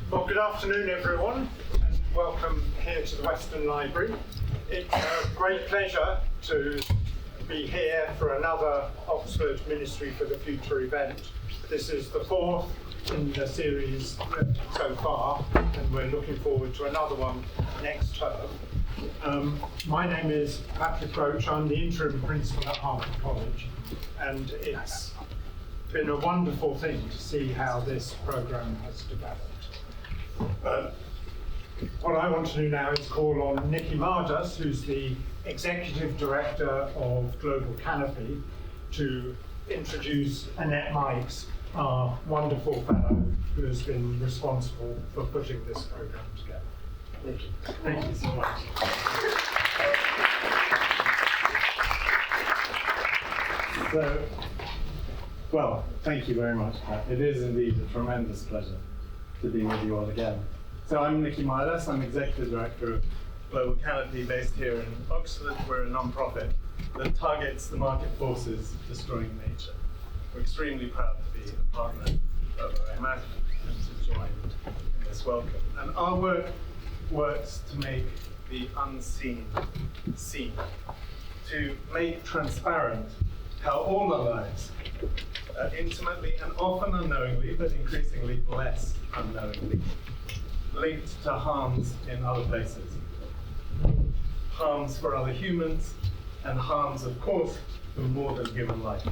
Well, good afternoon, everyone, and welcome here to the Weston Library. It's a great pleasure to be here for another Oxford Ministry for the Future event. This is the fourth in the series so far, and we're looking forward to another one next term. My name is Patrick Roach. I'm the interim principal at Harvard College, and it's been a wonderful thing to see how this programme has developed. What I want to do now is call on Nikki Mardas, who's the Executive Director of Global Canopy, to introduce Annette Mikes, our wonderful fellow who has been responsible for putting this programme together. Nikki, thank you so much. Well, thank you very much, Pat. It is indeed a tremendous pleasure to be with you all again. So I'm Nikki Mardas. I'm Executive Director of Global Canopy based here in Oxford. We're a non-profit that targets the market forces destroying nature. We're extremely proud to be a partner of OMAC and to join in this welcome. And our work works to make the unseen seen, to make transparent how all our lives, intimately and often unknowingly, but increasingly less unknowingly, linked to harms in other places. Harms for other humans, and harms, of course, for more than human life.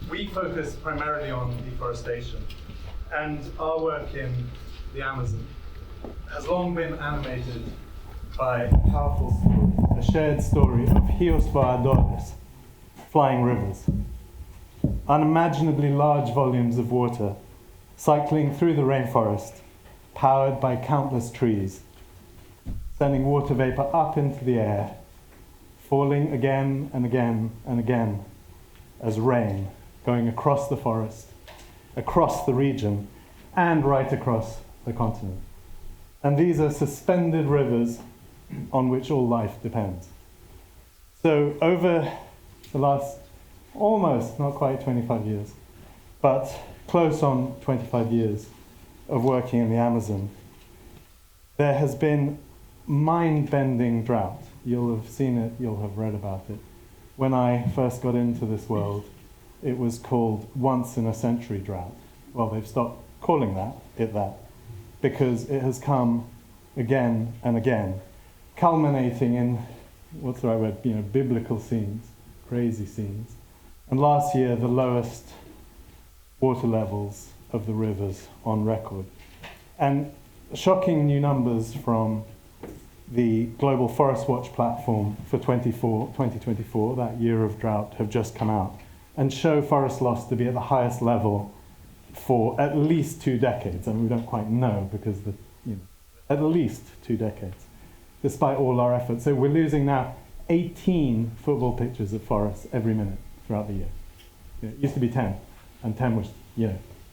We focus primarily on deforestation, and our work in the Amazon has long been animated by a powerful story, a shared story of rios voadores, flying rivers. Unimaginably large volumes of water cycling through the rainforest, powered by countless trees, sending water vapor up into the air, falling again and again and again as rain, going across the forest, across the region, and right across the continent. And these are suspended rivers on which all life depends. So over the last almost, not quite 25 years, but close on 25 years of working in the Amazon, there has been mind-bending drought. You'll have seen it, you'll have read about it. When I first got into this world, it was called once-in-a-century drought. Well, they've stopped calling it that, because it has come again and again, culminating in, what's the right word, biblical scenes, crazy scenes. And last year, the lowest water levels of the rivers on record. And shocking new numbers from the Global Forest Watch platform for 2024, that year of drought, have just come out and show forest loss to be at the highest level for at least 2 decades. And we don't quite know because at least 2 decades, despite all our efforts. So we're losing now 18 football pitches of forests every minute throughout the year. It used to be 10, and 10 was,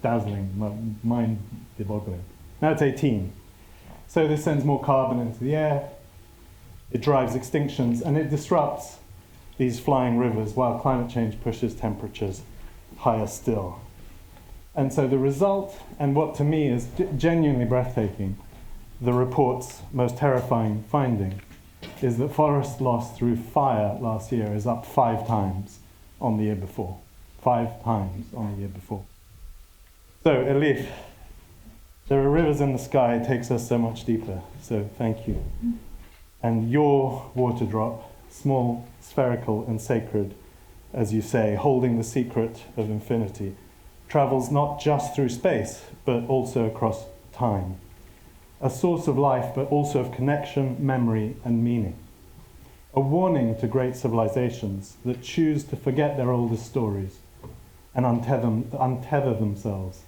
dazzling, mind-boggling. Now it's 18. So this sends more carbon into the air, it drives extinctions, and it disrupts these flying rivers while climate change pushes temperatures higher still. And so the result, and what to me is genuinely breathtaking, the report's most terrifying finding, is that forest loss through fire last year is up 5 times on the year before. 5 times on the year before. So, Elif, there are rivers in the sky, it takes us so much deeper, so thank you. And your water drop, small, spherical, and sacred, as you say, holding the secret of infinity, travels not just through space, but also across time. A source of life, but also of connection, memory, and meaning. A warning to great civilizations that choose to forget their oldest stories and untether themselves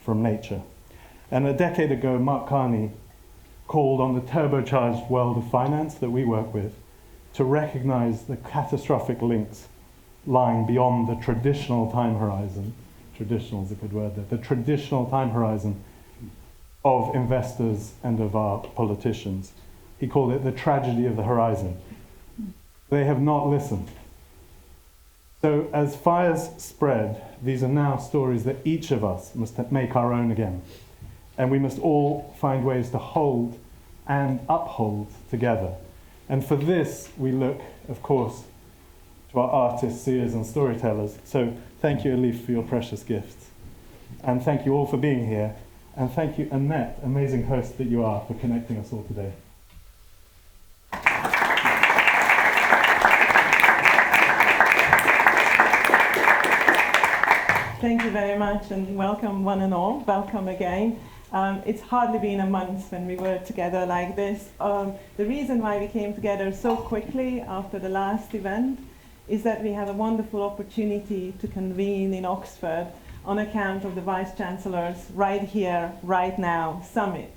from nature. And a decade ago, Mark Carney called on the turbocharged world of finance that we work with to recognize the catastrophic links lying beyond the traditional time horizon. Traditional is a good word there. The traditional time horizon of investors and of our politicians. He called it the tragedy of the horizon. They have not listened. So as fires spread, these are now stories that each of us must make our own again. and we must all find ways to hold and uphold together. And for this, we look, of course, to our artists, seers, and storytellers. So thank you, Elif, for your precious gifts. And thank you all for being here. And thank you, Annette, amazing host that you are, for connecting us all today. Thank you very much, and welcome one and all. Welcome again. It's hardly been a month when we were together like this. The reason why we came together so quickly after the last event is that we have a wonderful opportunity to convene in Oxford on account of the Vice-Chancellor's Right Here, Right Now summit.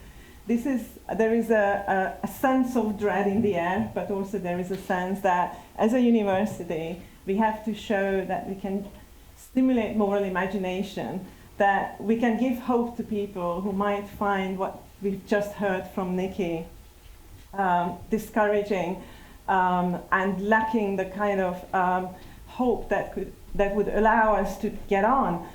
There is a sense of dread in the air, but also there is a sense that as a university, we have to show that we can stimulate moral imagination, that we can give hope to people who might find what we've just heard from Nikki discouraging and lacking the kind of hope that would allow us to get on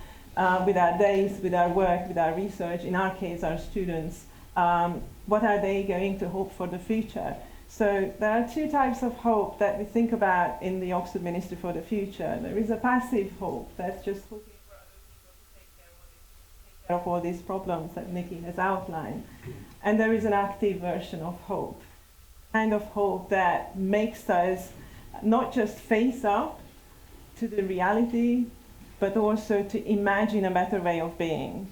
with our days, with our work, with our research, in our case, our students. What are they going to hope for the future? So there are two types of hope that we think about in the Oxford Ministry for the Future. There is a passive hope that's just hoping for other people to take care of all these problems that Nikki has outlined. And there is an active version of hope, kind of hope that makes us not just face up to the reality, but also to imagine a better way of being.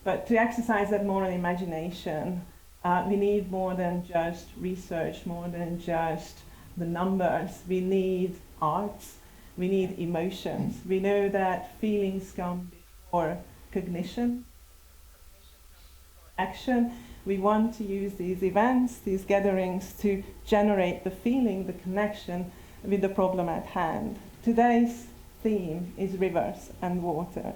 But to exercise that moral imagination, we need more than just research, more than just the numbers. We need arts, we need emotions. We know that feelings come before cognition, action. We want to use these events, these gatherings, to generate the feeling, the connection with the problem at hand. Today's theme is rivers and water.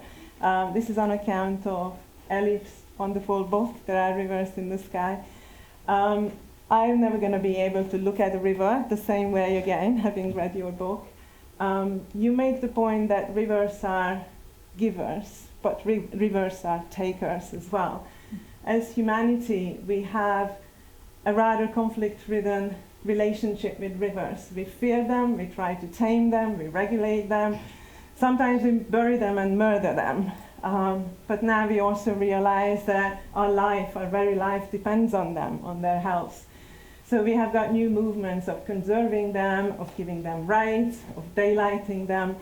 This is on account of Elif's wonderful book, There Are Rivers in the Sky. I'm never going to be able to look at a river the same way again, having read your book. You make the point that rivers are givers, but rivers are takers as well. As humanity, we have a rather conflict-ridden relationship with rivers. We fear them, we try to tame them, we regulate them. Sometimes we bury them and murder them. But now we also realize that our very life depends on them, on their health. So we have got new movements of conserving them, of giving them rights, of daylighting them.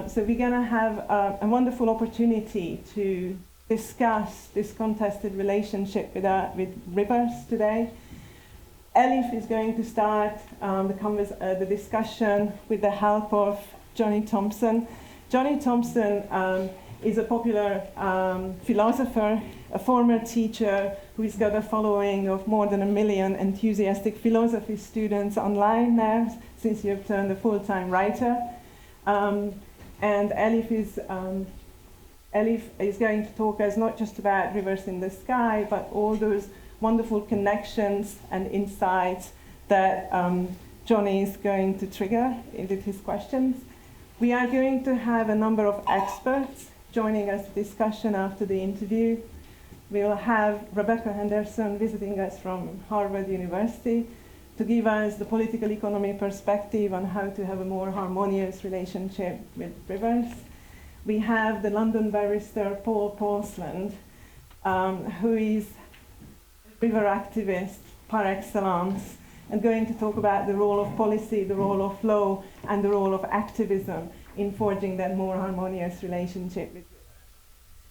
So we're going to have a wonderful opportunity to discuss this contested relationship with rivers today. Elif is going to start the discussion with the help of Johnny Thompson. Johnny Thompson is a popular philosopher, a former teacher who's got a following of more than 1 million enthusiastic philosophy students online now, since you've turned a full-time writer. And Elif is going to talk us not just about rivers in the sky, but all those wonderful connections and insights that Johnny is going to trigger with his questions. We are going to have a number of experts joining us for discussion after the interview. We'll have Rebecca Henderson visiting us from Harvard University to give us the political economy perspective on how to have a more harmonious relationship with rivers. We have the London barrister Paul Powlesland, who is a river activist par excellence, and going to talk about the role of policy, the role of law, and the role of activism in forging that more harmonious relationship with rivers.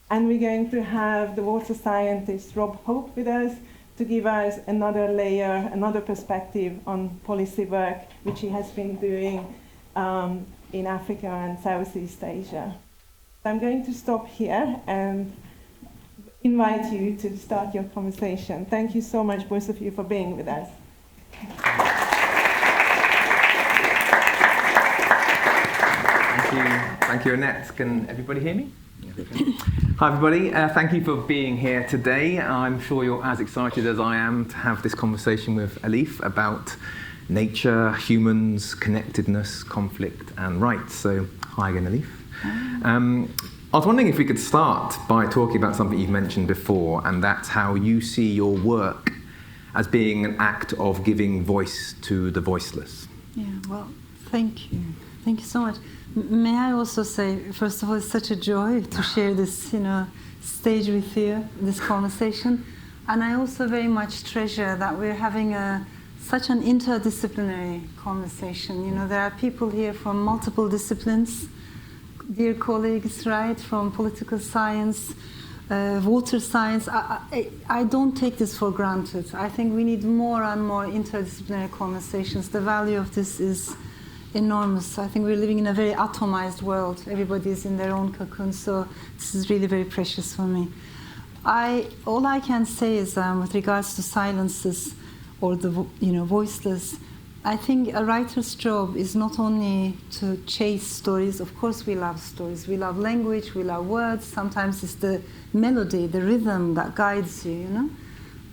And we're going to have the water scientist Rob Hope with us to give us another layer, another perspective on policy work, which he has been doing in Africa and Southeast Asia. So I'm going to stop here and invite you to start your conversation. Thank you so much, both of you, for being with us. Thank you, Annette. Can everybody hear me? Hi, everybody. Thank you for being here today. I'm sure you're as excited as I am to have this conversation with Elif about nature, humans, connectedness, conflict, and rights. So, hi again, Elif. I was wondering if we could start by talking about something you've mentioned before, and that's how you see your work as being an act of giving voice to the voiceless. Yeah, well, thank you. Thank you so much. May I also say, first of all, it's such a joy to share this, stage with you, this conversation. And I also very much treasure that we're having such an interdisciplinary conversation. There are people here from multiple disciplines, dear colleagues, right, from political science, water science. I don't take this for granted. I think we need more and more interdisciplinary conversations. The value of this is enormous. I think we're living in a very atomized world. Everybody is in their own cocoon, so this is really very precious for me. All I can say is, with regards to silences or the voiceless, I think a writer's job is not only to chase stories. Of course, we love stories. We love language. We love words. Sometimes it's the melody, the rhythm that guides you.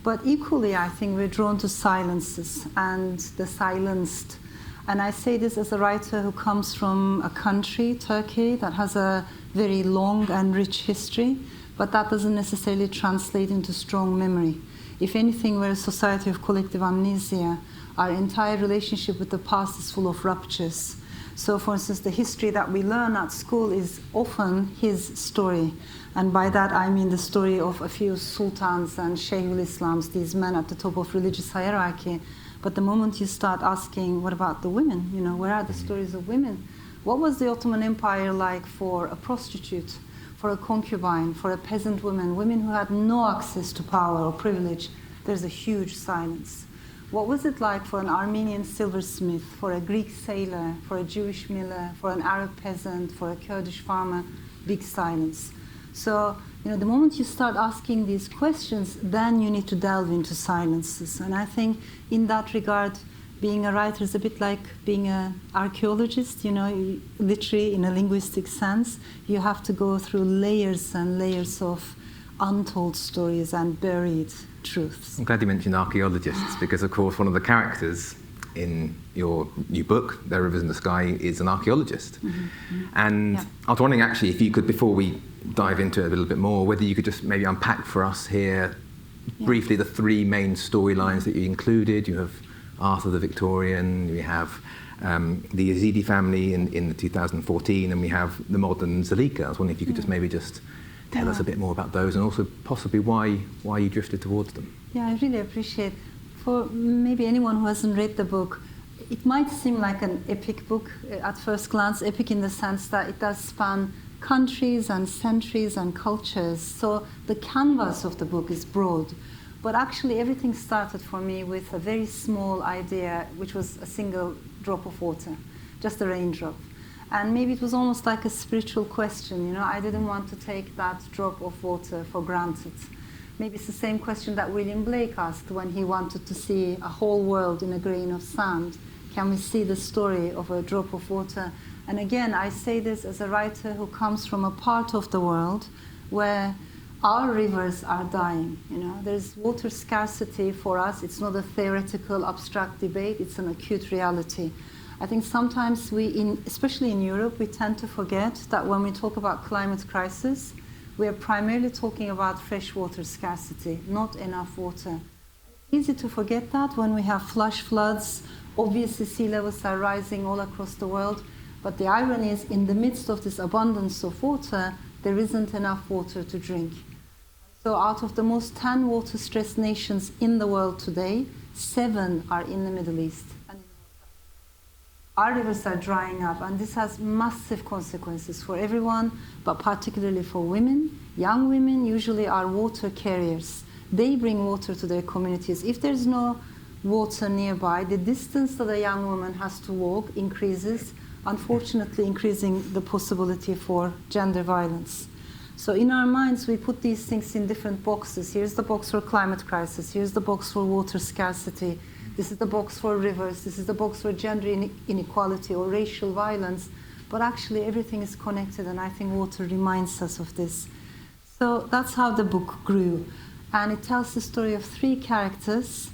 But equally, I think we're drawn to silences and the silenced. And I say this as a writer who comes from a country, Turkey, that has a very long and rich history, but that doesn't necessarily translate into strong memory. If anything, we're a society of collective amnesia. Our entire relationship with the past is full of ruptures. So, for instance, the history that we learn at school is often his story. And by that, I mean the story of a few sultans and Shaykhul Islams, these men at the top of religious hierarchy. But the moment you start asking, what about the women? Where are the stories of women? What was the Ottoman Empire like for a prostitute, for a concubine, for a peasant woman who had no access to power or privilege? There's a huge silence. What was it like for an Armenian silversmith, for a Greek sailor, for a Jewish miller, for an Arab peasant, for a Kurdish farmer? Big silence. So, the moment you start asking these questions, then you need to delve into silences. And I think in that regard, being a writer is a bit like being an archaeologist, literally in a linguistic sense. You have to go through layers and layers of untold stories and buried truths. I'm glad you mentioned archaeologists, because of course one of the characters in your new book, There Are Rivers in the Sky, is an archaeologist. Mm-hmm. And yeah. I was wondering actually if you could, before we dive into it a little bit more, whether you could just maybe unpack for us here briefly the three main storylines that you included. You have Arthur the Victorian, we have the Yazidi family in the 2014, and we have the modern Zalika. I was wondering if you could just maybe just tell us a bit more about those, and also possibly why you drifted towards them. Yeah, I really appreciate. For maybe anyone who hasn't read the book, it might seem like an epic book at first glance, epic in the sense that it does span countries and centuries and cultures. So the canvas of the book is broad. But actually everything started for me with a very small idea, which was a single drop of water, just a raindrop. And maybe it was almost like a spiritual question, I didn't want to take that drop of water for granted. Maybe it's the same question that William Blake asked when he wanted to see a whole world in a grain of sand. Can we see the story of a drop of water? And again, I say this as a writer who comes from a part of the world where our rivers are dying. There's water scarcity for us. It's not a theoretical, abstract debate. It's an acute reality. I think sometimes especially in Europe, we tend to forget that when we talk about climate crisis, we are primarily talking about freshwater scarcity, not enough water. Easy to forget that when we have flash floods. Obviously, sea levels are rising all across the world. But the irony is, in the midst of this abundance of water, there isn't enough water to drink. So out of the most 10 water-stressed nations in the world today, 7 are in the Middle East. Our rivers are drying up, and this has massive consequences for everyone, but particularly for women. Young women usually are water carriers. They bring water to their communities. If there's no water nearby, the distance that a young woman has to walk increases, unfortunately increasing the possibility for gender violence. So in our minds, we put these things in different boxes. Here's the box for climate crisis. Here's the box for water scarcity. This is the box for rivers. This is the box for gender inequality or racial violence. But actually, everything is connected, and I think water reminds us of this. So that's how the book grew. And it tells the story of 3 characters,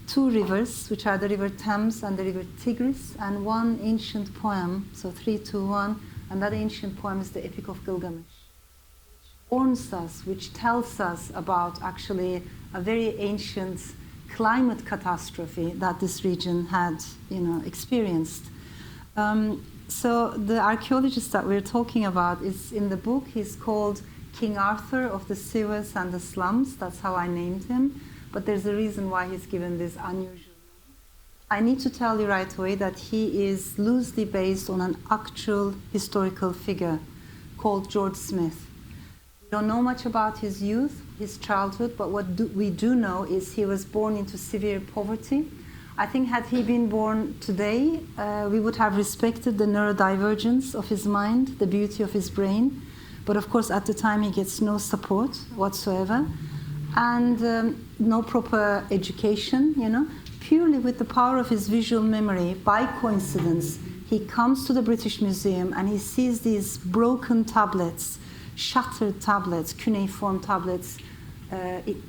2 rivers, which are the river Thames and the river Tigris, and 1 ancient poem, so 3, 2, 1. And that ancient poem is the Epic of Gilgamesh. warns us, which tells us about actually a very ancient climate catastrophe that this region had, experienced. So the archaeologist that we're talking about is in the book. He's called King Arthur of the sewers and the slums. That's how I named him. But there's a reason why he's given this unusual name. I need to tell you right away that he is loosely based on an actual historical figure called George Smith. We don't know much about his youth, his childhood, but what we do know is he was born into severe poverty. I think had he been born today, we would have respected the neurodivergence of his mind, the beauty of his brain. But of course, at the time, he gets no support whatsoever, and no proper education, Purely with the power of his visual memory, by coincidence, he comes to the British Museum and he sees these broken tablets, shattered tablets, cuneiform tablets,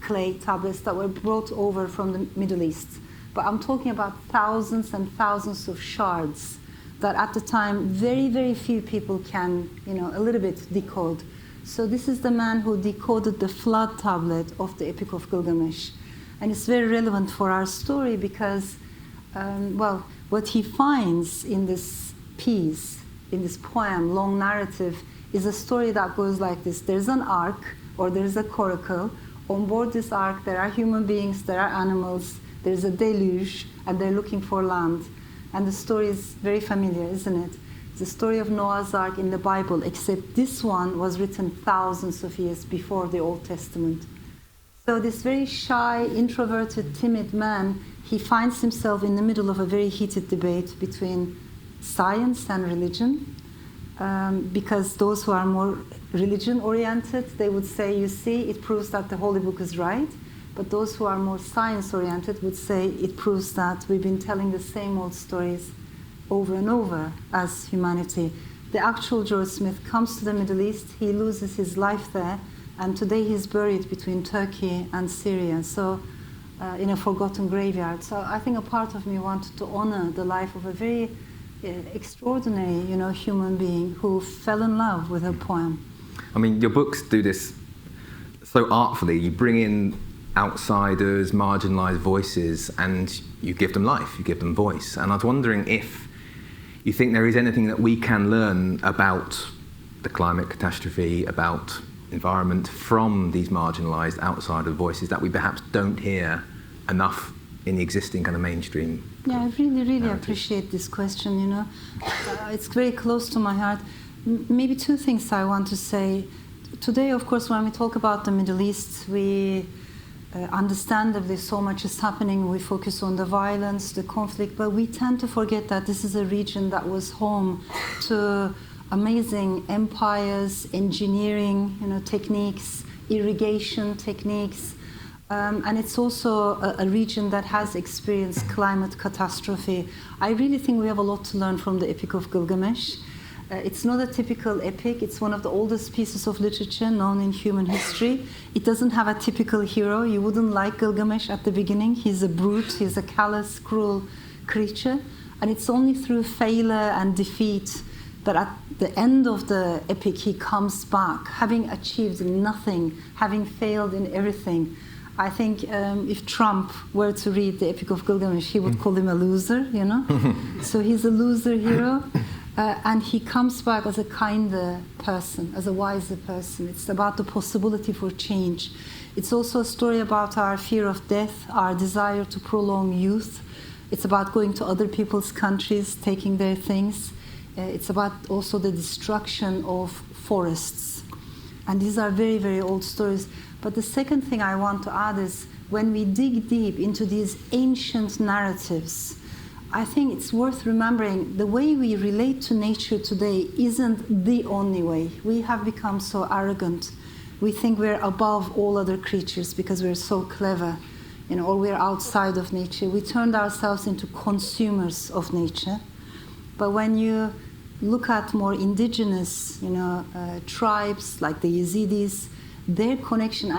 clay tablets that were brought over from the Middle East. But I'm talking about thousands and thousands of shards that at the time very, very few people can, a little bit decode. So this is the man who decoded the flood tablet of the Epic of Gilgamesh. And it's very relevant for our story because, what he finds in this piece, in this poem, long narrative, is a story that goes like this. There's an ark, or there's a coracle. On board this ark, there are human beings, there are animals, there's a deluge, and they're looking for land. And the story is very familiar, isn't it? It's the story of Noah's Ark in the Bible, except this one was written thousands of years before the Old Testament. So this very shy, introverted, timid man, he finds himself in the middle of a very heated debate between science and religion, because those who are more religion-oriented, they would say, you see, it proves that the Holy Book is right. But those who are more science-oriented would say it proves that we've been telling the same old stories over and over as humanity. The actual George Smith comes to the Middle East, he loses his life there, and today he's buried between Turkey and Syria, so in a forgotten graveyard. So I think a part of me wanted to honor the life of a very extraordinary, human being who fell in love with a poem. I mean, your books do this so artfully. You bring in outsiders, marginalised voices, and you give them life, you give them voice. And I was wondering if you think there is anything that we can learn about the climate catastrophe, about environment, from these marginalised outsider voices that we perhaps don't hear enough in the existing kind of mainstream. Yeah, I really appreciate this question, it's very close to my heart. Maybe two things I want to say. Today, of course, when we talk about the Middle East, we understandably so much is happening. We focus on the violence, the conflict, but we tend to forget that this is a region that was home to amazing empires, engineering, techniques, irrigation techniques, and it's also a region that has experienced climate catastrophe. I really think we have a lot to learn from the Epic of Gilgamesh. It's not a typical epic. It's one of the oldest pieces of literature known in human history. It doesn't have a typical hero. You wouldn't like Gilgamesh at the beginning. He's a brute. He's a callous, cruel creature. And it's only through failure and defeat that at the end of the epic he comes back, having achieved nothing, having failed in everything. I think if Trump were to read the Epic of Gilgamesh, he would call him a loser, So he's a loser hero. And he comes back as a kinder person, as a wiser person. It's about the possibility for change. It's also a story about our fear of death, our desire to prolong youth. It's about going to other people's countries, taking their things. It's about also the destruction of forests. And these are very, very old stories. But the second thing I want to add is when we dig deep into these ancient narratives, I think it's worth remembering the way we relate to nature today isn't the only way. We have become so arrogant. We think we're above all other creatures because we're so clever, or we're outside of nature. We turned ourselves into consumers of nature. But when you look at more indigenous, tribes like the Yazidis, their connection,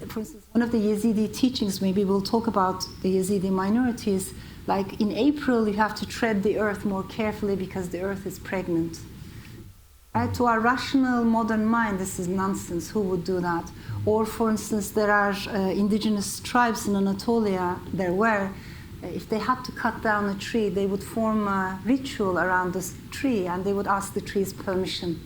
for instance, one of the Yazidi teachings, maybe we'll talk about the Yazidi minorities, like in April, you have to tread the earth more carefully because the earth is pregnant. Right? To our rational modern mind, this is nonsense. Who would do that? Or, for instance, there are indigenous tribes in Anatolia, there were, if they had to cut down a tree, they would form a ritual around this tree and they would ask the tree's permission.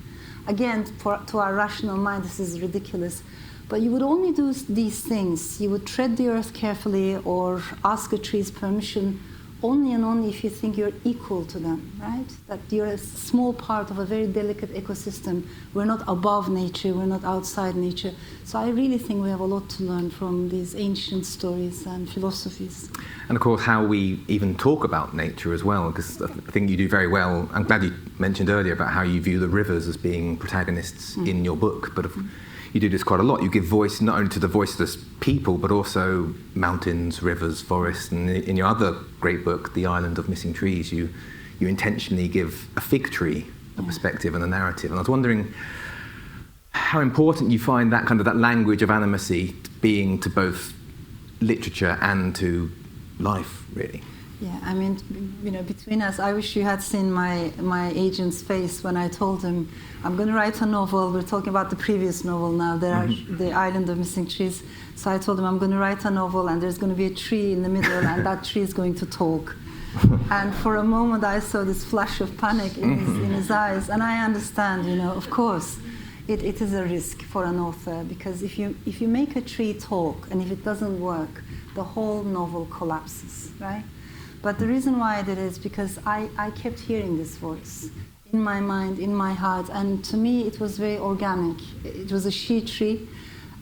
Again, to our rational mind, this is ridiculous. But you would only do these things. You would tread the earth carefully or ask a tree's permission only and only if you think you're equal to them, right? That you're a small part of a very delicate ecosystem. We're not above nature, we're not outside nature. So I really think we have a lot to learn from these ancient stories and philosophies. And of course, how we even talk about nature as well, because I think you do very well. I'm glad you mentioned earlier about how you view the rivers as being protagonists in your book, but you do this quite a lot. You give voice not only to the voiceless people, but also mountains, rivers, forests. And in your other great book, The Island of Missing Trees, you intentionally give a fig tree a perspective and a narrative. And I was wondering how important you find that kind of that language of animacy being to both literature and to life, really. Yeah, I mean, you know, between us, I wish you had seen my agent's face when I told him, I'm going to write a novel. We're talking about the previous novel now, The Island of Missing Trees. So I told him, I'm going to write a novel, and there's going to be a tree in the middle, and that tree is going to talk. And for a moment, I saw this flash of panic in his eyes. And I understand, you know, of course, it is a risk for an author, because if you make a tree talk, and if it doesn't work, the whole novel collapses, right? But the reason why I did it is because I kept hearing this voice in my mind, in my heart, and to me it was very organic. It was a she tree,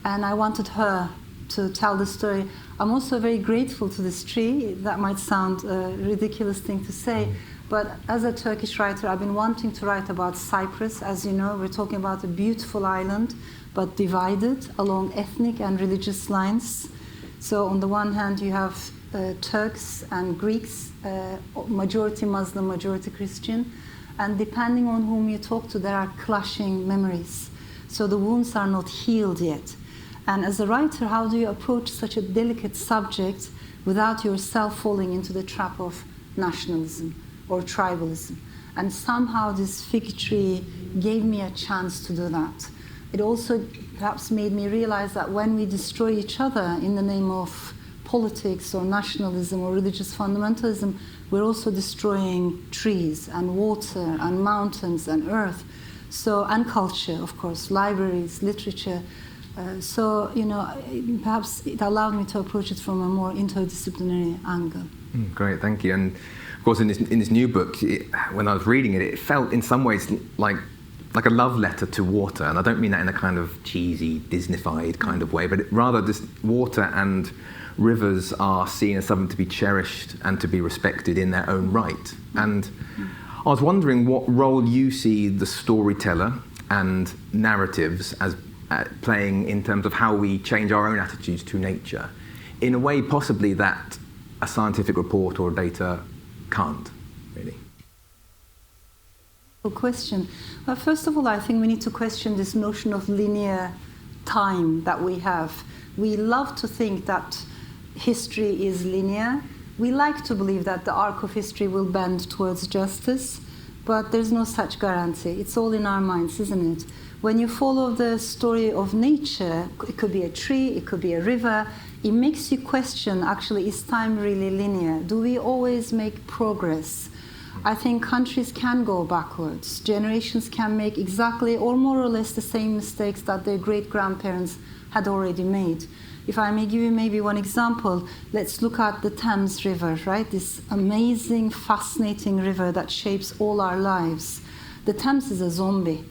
and I wanted her to tell the story. I'm also very grateful to this tree. That might sound a ridiculous thing to say, but as a Turkish writer, I've been wanting to write about Cyprus. As you know, we're talking about a beautiful island, but divided along ethnic and religious lines. So on the one hand, you have Turks and Greeks, majority Muslim, majority Christian, and depending on whom you talk to, there are clashing memories. So the wounds are not healed yet. And as a writer, how do you approach such a delicate subject without yourself falling into the trap of nationalism or tribalism? And somehow this fig tree gave me a chance to do that. It also perhaps made me realize that when we destroy each other in the name of politics or nationalism or religious fundamentalism, we're also destroying trees and water and mountains and earth. So, and culture, of course, libraries, literature. So, you know, perhaps it allowed me to approach it from a more interdisciplinary angle. Great, thank you. And of course, in this new book, when I was reading it, it felt in some ways like a love letter to water. And I don't mean that in a kind of cheesy, Disneyfied kind of way, but rather this water and rivers are seen as something to be cherished and to be respected in their own right. And I was wondering what role you see the storyteller and narratives as playing in terms of how we change our own attitudes to nature, in a way possibly that a scientific report or data can't, really. Good question. Well, first of all, I think we need to question this notion of linear time that we have. We love to think that history is linear. We like to believe that the arc of history will bend towards justice, but there's no such guarantee. It's all in our minds, isn't it? When you follow the story of nature, it could be a tree, it could be a river, it makes you question, actually, is time really linear? Do we always make progress? I think countries can go backwards. Generations can make exactly or more or less the same mistakes that their great-grandparents had already made. If I may give you maybe one example, let's look at the Thames River, right? This amazing, fascinating river that shapes all our lives. The Thames is a zombie,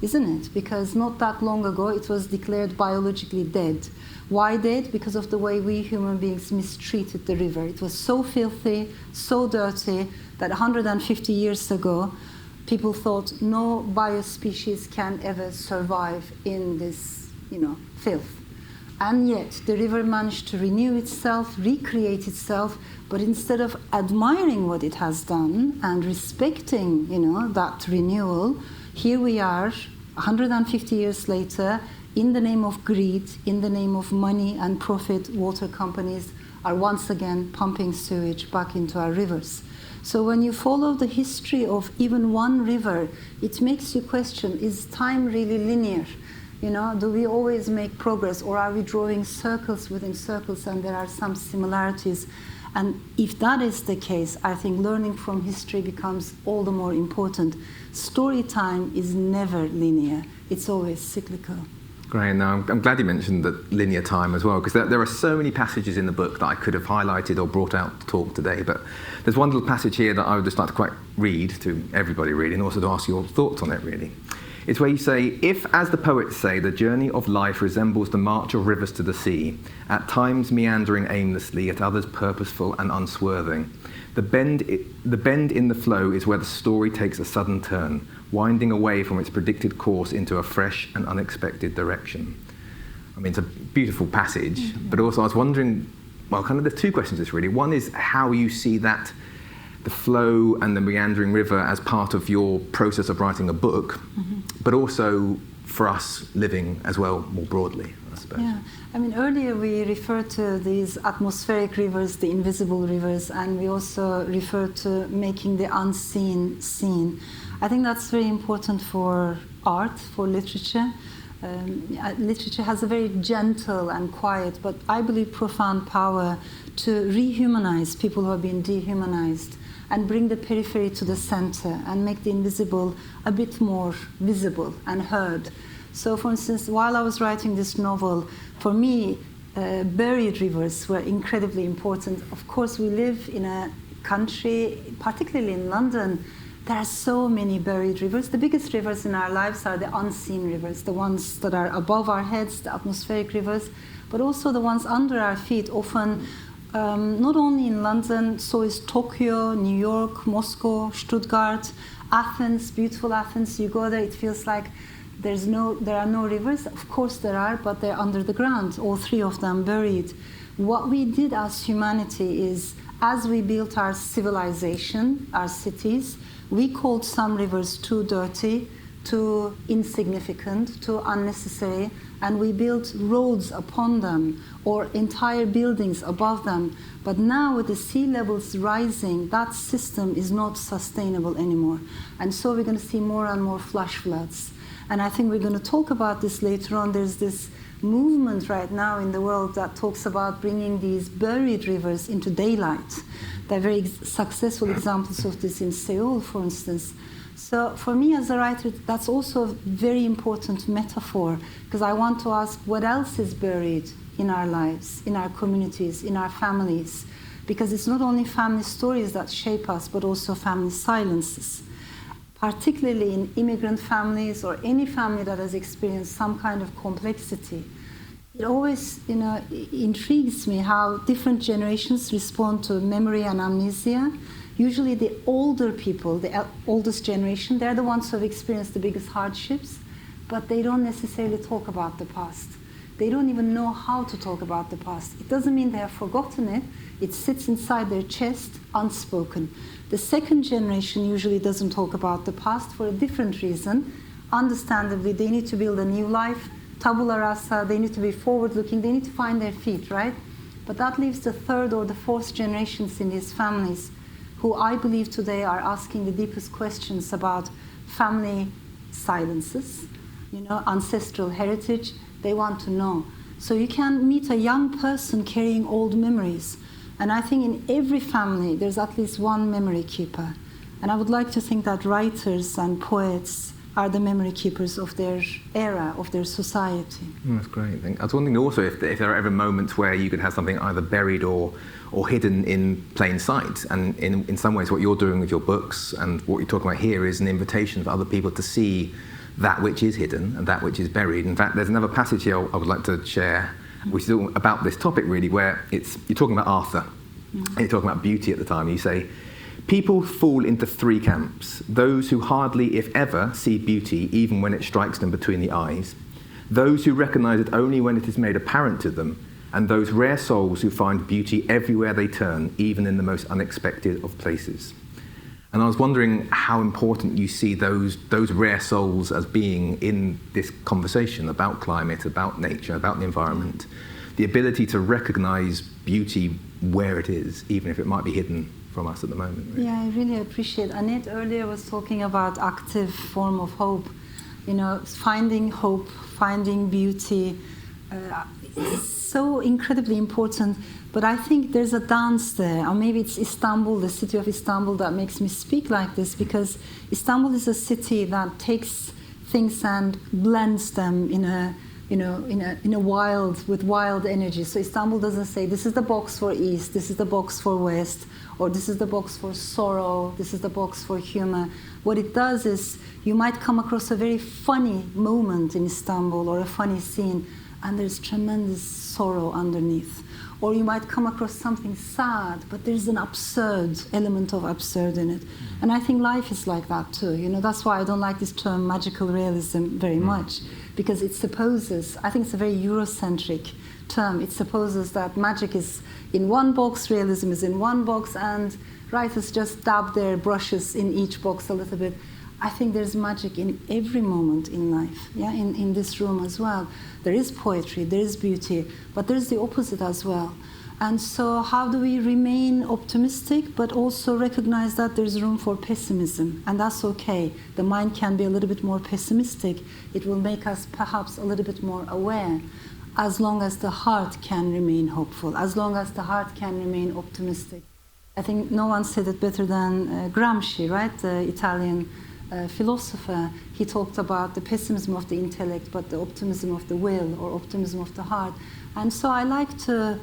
isn't it? Because not that long ago, it was declared biologically dead. Why dead? Because of the way we human beings mistreated the river. It was so filthy, so dirty, that 150 years ago, people thought no biospecies can ever survive in this, filth. And yet, the river managed to renew itself, recreate itself, but instead of admiring what it has done and respecting, that renewal, here we are, 150 years later, in the name of greed, in the name of money and profit, water companies are once again pumping sewage back into our rivers. So when you follow the history of even one river, it makes you question, is time really linear? You know, do we always make progress, or are we drawing circles within circles and there are some similarities? And if that is the case, I think learning from history becomes all the more important. Story time is never linear. It's always cyclical. Great. Now, I'm glad you mentioned the linear time as well, because there are so many passages in the book that I could have highlighted or brought out to talk today. But there's one little passage here that I would just like to quite read to everybody, really, and also to ask your thoughts on it, really. It's where you say, if, as the poets say, the journey of life resembles the march of rivers to the sea, at times meandering aimlessly, at others purposeful and unswerving, the bend in the flow is where the story takes a sudden turn, winding away from its predicted course into a fresh and unexpected direction. I mean, it's a beautiful passage, but also I was wondering, well, kind of there's two questions this really. One is how you see that, the flow and the meandering river as part of your process of writing a book, but also for us living as well more broadly, I suppose. Yeah, I mean, earlier we referred to these atmospheric rivers, the invisible rivers, and we also referred to making the unseen seen. I think that's very important for art, for literature. Literature has a very gentle and quiet, but I believe profound power to rehumanize people who have been dehumanized and bring the periphery to the center and make the invisible a bit more visible and heard. So, for instance, while I was writing this novel, for me, buried rivers were incredibly important. Of course, we live in a country, particularly in London, there are so many buried rivers. The biggest rivers in our lives are the unseen rivers, the ones that are above our heads, the atmospheric rivers, but also the ones under our feet, often not only in London, so is Tokyo, New York, Moscow, Stuttgart, Athens, beautiful Athens. You go there, it feels like there are no rivers. Of course there are, but they're under the ground, all three of them buried. What we did as humanity is, as we built our civilization, our cities, we called some rivers too dirty, too insignificant, too unnecessary, and we built roads upon them or entire buildings above them. But now with the sea levels rising, that system is not sustainable anymore. And so we're going to see more and more flash floods. And I think we're going to talk about this later on. There's this movement right now in the world that talks about bringing these buried rivers into daylight. There are very successful examples of this in Seoul, for instance. So for me as a writer, that's also a very important metaphor, because I want to ask what else is buried in our lives, in our communities, in our families, because it's not only family stories that shape us, but also family silences. Particularly in immigrant families or any family that has experienced some kind of complexity. It always, intrigues me how different generations respond to memory and amnesia. Usually the older people, the oldest generation, they're the ones who have experienced the biggest hardships, but they don't necessarily talk about the past. They don't even know how to talk about the past. It doesn't mean they have forgotten it. It sits inside their chest, unspoken. The second generation usually doesn't talk about the past for a different reason. Understandably, they need to build a new life, tabula rasa, they need to be forward-looking, they need to find their feet, right? But that leaves the third or the fourth generations in these families who I believe today are asking the deepest questions about family silences, ancestral heritage. They want to know. So you can meet a young person carrying old memories. And I think in every family, there's at least one memory keeper. And I would like to think that writers and poets are the memory keepers of their era, of their society. That's great. I was wondering also if there are ever moments where you could have something either buried or hidden in plain sight. And in some ways, what you're doing with your books and what you're talking about here is an invitation for other people to see that which is hidden and that which is buried. In fact, there's another passage here I would like to share, which is about this topic really, where you're talking about Arthur, and you're talking about beauty at the time. You say, people fall into three camps: those who hardly, if ever, see beauty even when it strikes them between the eyes, those who recognize it only when it is made apparent to them, and those rare souls who find beauty everywhere they turn, even in the most unexpected of places. And I was wondering how important you see those rare souls as being in this conversation about climate, about nature, about the environment. The ability to recognize beauty where it is, even if it might be hidden from us at the moment. Really. Yeah, I really appreciate. Annette earlier was talking about active form of hope. You know, finding hope, finding beauty. It's so incredibly important. But I think there's a dance there, or maybe it's Istanbul, the city of Istanbul, that makes me speak like this, because Istanbul is a city that takes things and blends them in a wild energy. So Istanbul doesn't say this is the box for East, this is the box for West, or this is the box for sorrow, this is the box for humor. What it does is you might come across a very funny moment in Istanbul or a funny scene, and there's tremendous sorrow underneath. Or you might come across something sad, but there's an absurd element of absurd in it. And I think life is like that too. You know, that's why I don't like this term magical realism very much, because it supposes, I think it's a very Eurocentric term, it supposes that magic is in one box, realism is in one box, and writers just dab their brushes in each box a little bit. I think there's magic in every moment in life, yeah, in this room as well. There is poetry, there is beauty, but there's the opposite as well. And so how do we remain optimistic, but also recognize that there's room for pessimism? And that's okay. The mind can be a little bit more pessimistic. It will make us perhaps a little bit more aware, as long as the heart can remain hopeful, as long as the heart can remain optimistic. I think no one said it better than Gramsci, right? The Italian philosopher. He talked about the pessimism of the intellect, but the optimism of the will, or optimism of the heart. And so I like to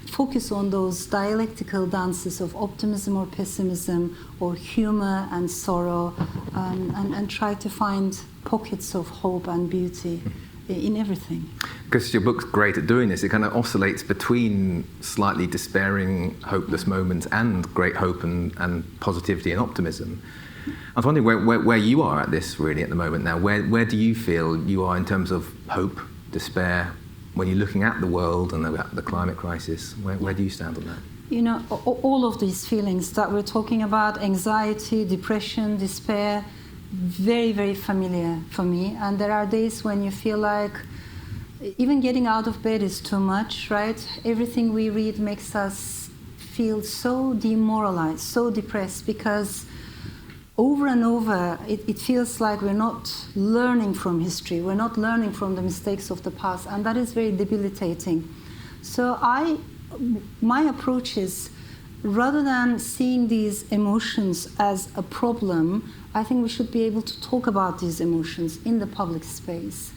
focus on those dialectical dances of optimism or pessimism, or humor and sorrow, and try to find pockets of hope and beauty in everything. Because your book's great at doing this. It kind of oscillates between slightly despairing, hopeless moments and great hope and positivity and optimism. I was wondering where you are at this really at the moment now. Where do you feel you are in terms of hope, despair, when you're looking at the world and at the climate crisis? Where do you stand on that? You know, all of these feelings that we're talking about, anxiety, depression, despair, very, very familiar for me. And there are days when you feel like even getting out of bed is too much, right? Everything we read makes us feel so demoralized, so depressed, because over and over, it feels like we're not learning from history, we're not learning from the mistakes of the past, and that is very debilitating. So my approach is, rather than seeing these emotions as a problem, I think we should be able to talk about these emotions in the public space.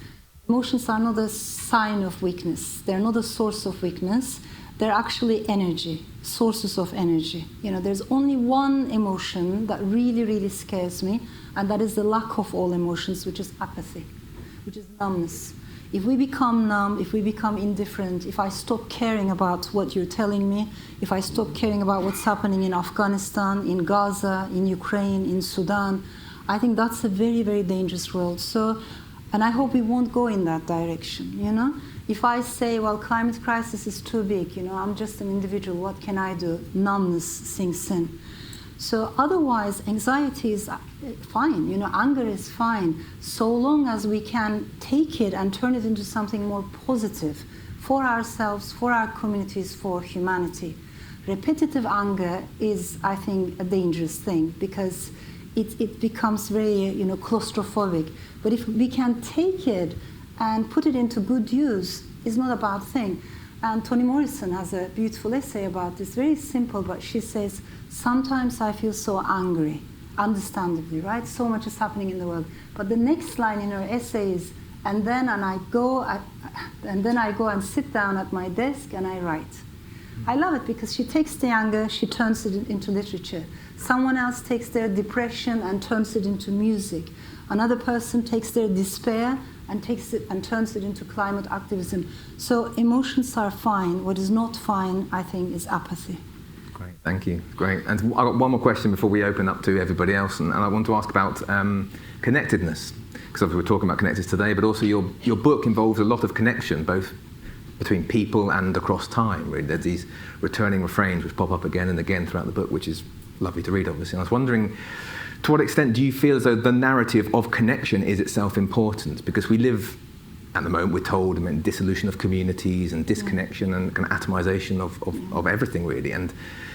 Emotions are not a sign of weakness, they're not a source of weakness. They're actually energy, sources of energy. You know, there's only one emotion that really, really scares me, and that is the lack of all emotions, which is apathy, which is numbness. If we become numb, if we become indifferent, if I stop caring about what you're telling me, if I stop caring about what's happening in Afghanistan, in Gaza, in Ukraine, in Sudan, I think that's a very, very dangerous world. So, and I hope we won't go in that direction, you know? If I say, well, climate crisis is too big, you know, I'm just an individual, what can I do? Numbness sinks in. So otherwise, anxiety is fine, you know, anger is fine, so long as we can take it and turn it into something more positive for ourselves, for our communities, for humanity. Repetitive anger is, I think, a dangerous thing, because it becomes very, you know, claustrophobic. But if we can take it and put it into good use, is not a bad thing. And Toni Morrison has a beautiful essay about this, very simple, but she says, sometimes I feel so angry, understandably, right? So much is happening in the world. But the next line in her essay is, and then I go and sit down at my desk and I write. I love it because she takes the anger, she turns it into literature. Someone else takes their depression and turns it into music. Another person takes their despair and takes it and turns it into climate activism. So emotions are fine. What is not fine, I think, is apathy. Great, thank you. Great. And I've got one more question before we open up to everybody else, and I want to ask about connectedness, because obviously we're talking about connectedness today, but also your book involves a lot of connection, both between people and across time. Really, there's these returning refrains which pop up again and again throughout the book, which is lovely to read, obviously. And I was wondering, to what extent do you feel as though the narrative of connection is itself important? Because we live at the moment, we're told, dissolution of communities and disconnection and kind of atomization of everything, really. And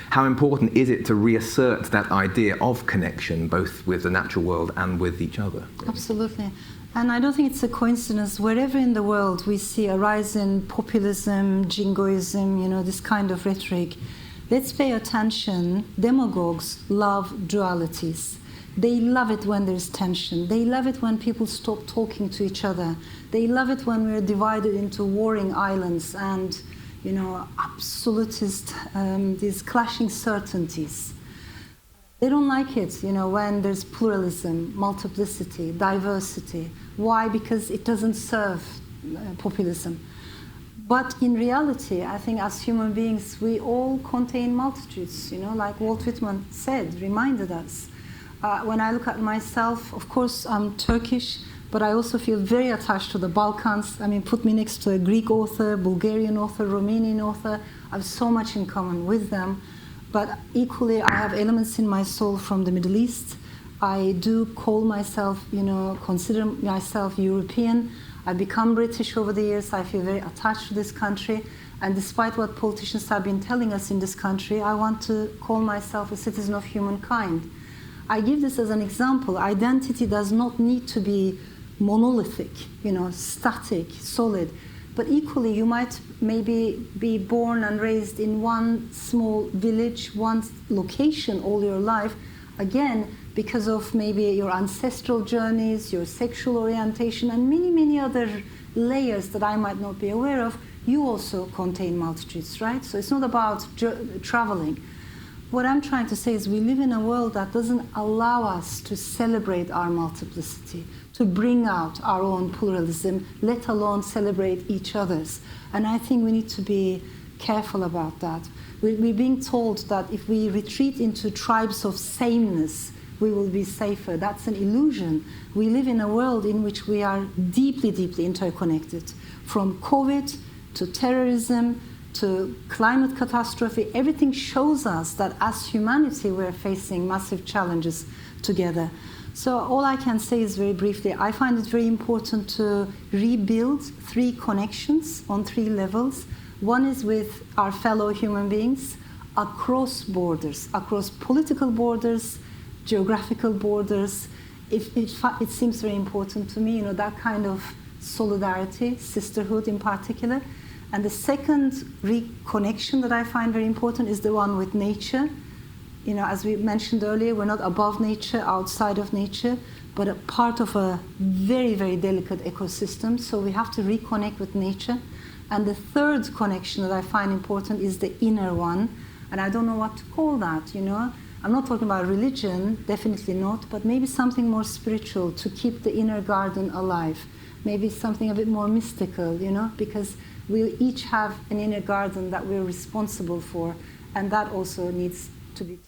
how important is it to reassert that idea of connection, both with the natural world and with each other? Really? Absolutely. And I don't think it's a coincidence. Wherever in the world we see a rise in populism, jingoism, this kind of rhetoric, let's pay attention. Demagogues love dualities. They love it when there's tension. They love it when people stop talking to each other. They love it when we're divided into warring islands and, absolutist, these clashing certainties. They don't like it, when there's pluralism, multiplicity, diversity. Why? Because it doesn't serve populism. But in reality, I think as human beings, we all contain multitudes, like Walt Whitman said, reminded us. When I look at myself, of course, I'm Turkish, but I also feel very attached to the Balkans. Put me next to a Greek author, Bulgarian author, Romanian author. I have so much in common with them. But equally, I have elements in my soul from the Middle East. I do call myself, consider myself European. I've become British over the years. I feel very attached to this country. And despite what politicians have been telling us in this country, I want to call myself a citizen of humankind. I give this as an example. Identity does not need to be monolithic, static, solid. But equally, you might maybe be born and raised in one small village, one location all your life, again, because of maybe your ancestral journeys, your sexual orientation, and many, many other layers that I might not be aware of. You also contain multitudes, right? So it's not about traveling. What I'm trying to say is we live in a world that doesn't allow us to celebrate our multiplicity, to bring out our own pluralism, let alone celebrate each other's. And I think we need to be careful about that. We're being told that if we retreat into tribes of sameness, we will be safer. That's an illusion. We live in a world in which we are deeply, deeply interconnected. From COVID to terrorism, to climate catastrophe, everything shows us that as humanity we're facing massive challenges together. So all I can say is very briefly, I find it very important to rebuild 3 connections on 3 levels. One is with our fellow human beings across borders, across political borders, geographical borders. It seems very important to me, that kind of solidarity, sisterhood in particular. And the second reconnection that I find very important is the one with nature. As we mentioned earlier, we're not above nature, outside of nature, but a part of a very, very delicate ecosystem. So we have to reconnect with nature. And the third connection that I find important is the inner one. And I don't know what to call that, I'm not talking about religion, definitely not, but maybe something more spiritual to keep the inner garden alive. Maybe something a bit more mystical, because we each have an inner garden that we're responsible for, and that also needs to be taken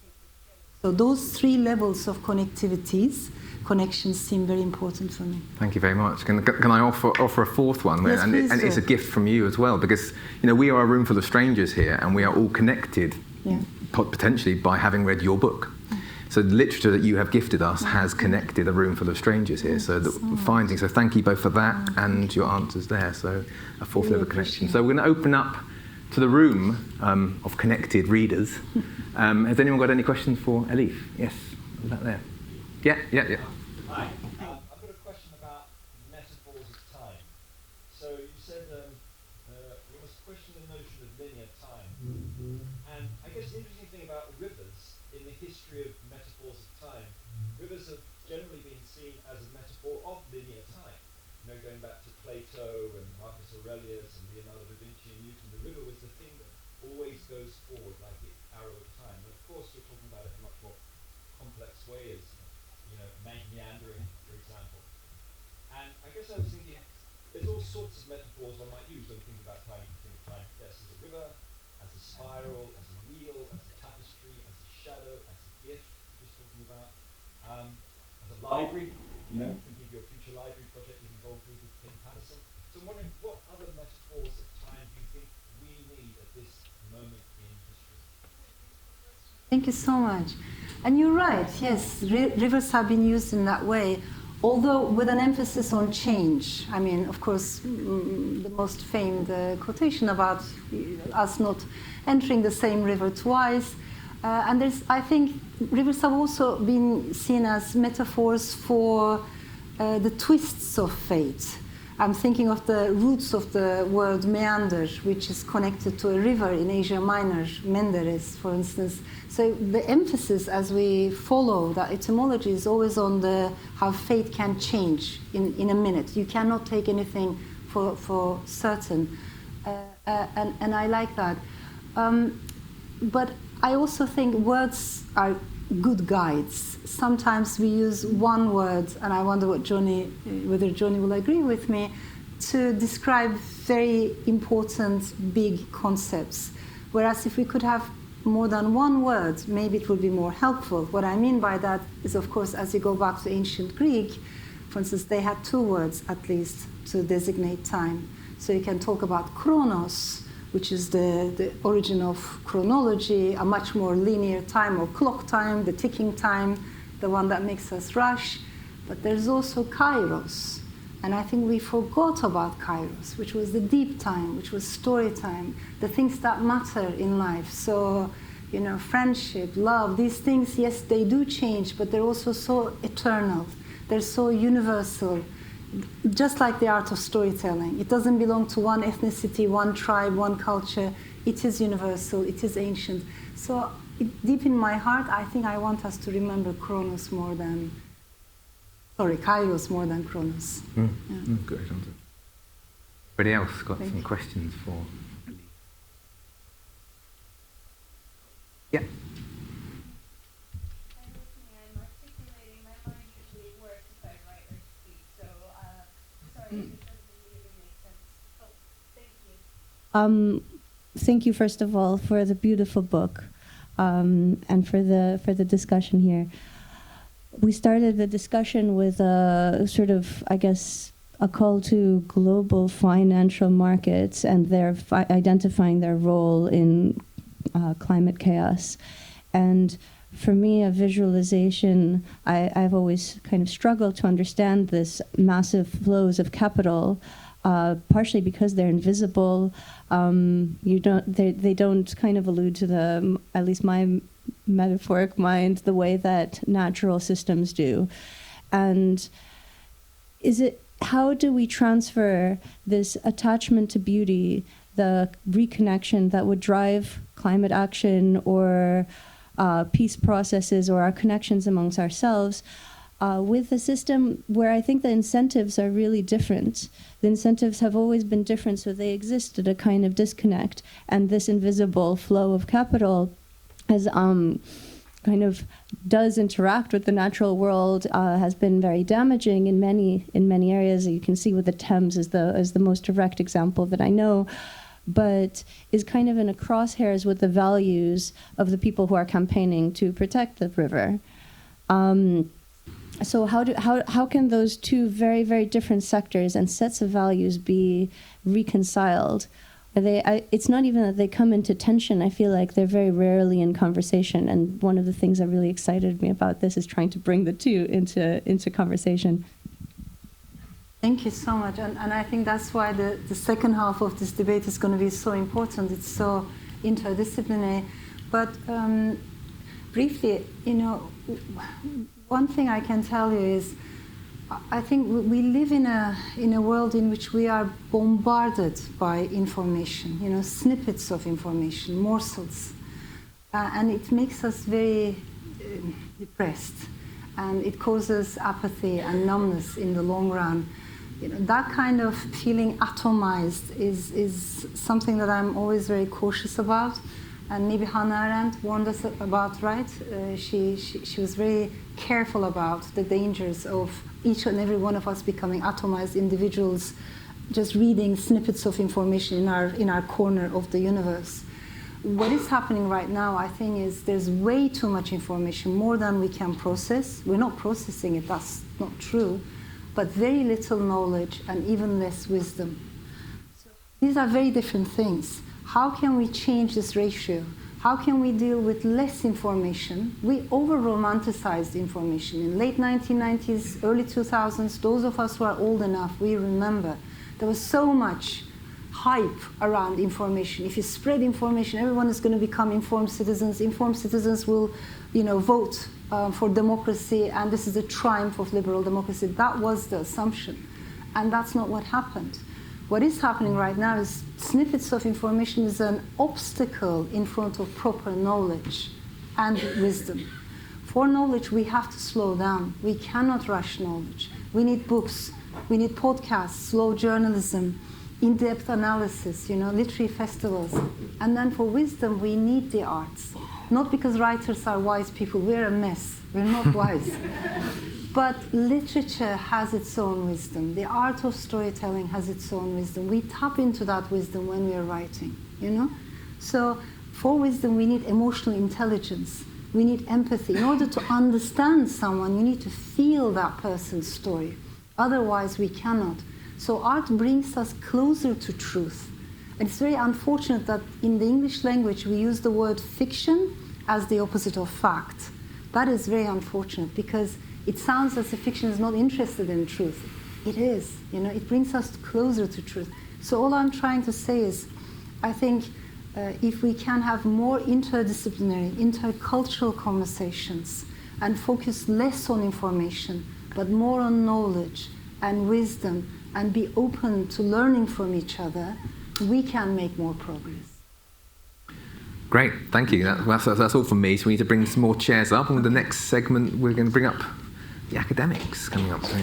care of. So those 3 levels of connections seem very important for me. Thank you very much. Can I offer a 4th one? Yes, and please, it's a gift from you as well, because we are a room full of strangers here, and we are all connected, potentially by having read your book. So the literature that you have gifted us has connected a room full of strangers here. So thank you both for that and your answers there. So a 4th level connection. So we're going to open up to the room of connected readers. Has anyone got any questions for Elif? Yes, is that there? Yeah. Hi. I've got a question about metaphors of time. So you said we must question the notion of linear time. And I guess the interesting thing about rivers in the history of metaphors of time, rivers have generally been seen as a metaphor of linear time. Going back to Plato and Marcus Aurelius and Leonardo da Vinci and Newton, the river was the thing that always goes forward like the arrow of time. And of course, you're talking about it in a much more complex way as meandering, for example. And I guess I was thinking, there's all sorts of metaphors one might use when you think about time. You can think of time yes, as a river, as a spiral, as a wheel, as a tapestry, as a shadow, as a gift, just talking about, as a library, thinking of your future library project you're involved with King Patterson. So I'm wondering, what other metaphors of time do you think we need at this moment in history? Thank you so much. And you're right, yes, rivers have been used in that way. although with an emphasis on change. I mean, of course, the most famed quotation about us not entering the same river twice. And I think rivers have also been seen as metaphors for the twists of fate. I'm thinking of the roots of the word meander, which is connected to a river in Asia Minor, Menderes, for instance. So the emphasis as we follow that etymology is always on how fate can change in a minute. You cannot take anything for certain. And I like that. But I also think words are good guides. Sometimes we use one word, and I wonder whether Johnny will agree with me, to describe very important, big concepts. Whereas if we could have more than one word, maybe it would be more helpful. What I mean by that is, of course, as you go back to ancient Greek, for instance, they had two words at least to designate time. So you can talk about chronos, which is the origin of chronology, a much more linear time or clock time, the ticking time, the one that makes us rush. But there's also kairos. And I think we forgot about kairos, which was the deep time, which was story time, the things that matter in life. So, friendship, love, these things, yes, they do change, but they're also so eternal. They're so universal. Just like the art of storytelling. It doesn't belong to one ethnicity, one tribe, one culture. It is universal, it is ancient. So deep in my heart, I think I want us to remember Kairos more than Chronos. Yeah. Good. Anybody else got some questions for Elif? Yeah. Thank you, first of all, for the beautiful book, and for the discussion here. We started the discussion with a sort of, I guess, a call to global financial markets and their identifying their role in climate chaos. And for me, a visualization, I've always kind of struggled to understand this massive flows of capital, partially because they're invisible. They don't kind of allude to at least my metaphoric mind, the way that natural systems do. And how do we transfer this attachment to beauty, the reconnection that would drive climate action or peace processes or our connections amongst ourselves, with a system where I think the incentives are really different. The incentives have always been different, so they exist at a kind of disconnect. And this invisible flow of capital has kind of does interact with the natural world, has been very damaging in many areas. You can see with the Thames is the most direct example that I know, but is kind of in a crosshairs with the values of the people who are campaigning to protect the river. So how can those two very, very different sectors and sets of values be reconciled? It's not even that they come into tension. I feel like they're very rarely in conversation. And one of the things that really excited me about this is trying to bring the two into conversation. Thank you so much. And I think that's why the second half of this debate is going to be so important. It's so interdisciplinary. But briefly, one thing I can tell you is I think we live in a world in which we are bombarded by information, snippets of information, morsels. And it makes us very depressed. And it causes apathy and numbness in the long run. That kind of feeling atomized is something that I'm always very cautious about. And maybe Hannah Arendt warned us about, right? She was very careful about the dangers of each and every one of us becoming atomized individuals, just reading snippets of information in our corner of the universe. What is happening right now, I think, is there's way too much information, more than we can process. We're not processing it, that's not true, but very little knowledge and even less wisdom. So these are very different things. How can we change this ratio How can we deal with less information? We over-romanticized information. In late 1990s, early 2000s, those of us who are old enough, we remember there was so much hype around information. If you spread information, everyone is going to become informed citizens. Informed citizens will, vote for democracy, and this is a triumph of liberal democracy. That was the assumption, and that's not what happened. What is happening right now is snippets of information is an obstacle in front of proper knowledge and wisdom. For knowledge, we have to slow down. We cannot rush knowledge. We need books, we need podcasts, slow journalism, in-depth analysis, literary festivals. And then for wisdom, we need the arts. Not because writers are wise people, we're a mess, we're not wise. But literature has its own wisdom. The art of storytelling has its own wisdom. We tap into that wisdom when we are writing, So for wisdom, we need emotional intelligence. We need empathy. In order to understand someone, you need to feel that person's story. Otherwise, we cannot. So art brings us closer to truth. And it's very unfortunate that in the English language, we use the word fiction as the opposite of fact. That is very unfortunate because it sounds as if fiction is not interested in truth. It is, it brings us closer to truth. So all I'm trying to say is, I think if we can have more interdisciplinary, intercultural conversations and focus less on information, but more on knowledge and wisdom and be open to learning from each other, we can make more progress. Great, thank you. That's all from me. So we need to bring some more chairs up. And with the next segment, we're going to bring up the academics coming up. So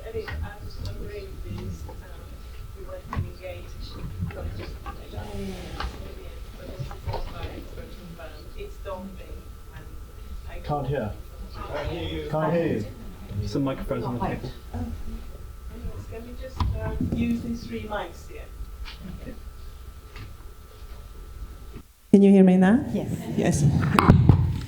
Elif, I was wondering if you were engaged it's daunting and I Can't hear. Can't hear you. Some microphones on the table. Anyways, can we just use these 3 mics here? Okay. Can you hear me now? Yes. Yes.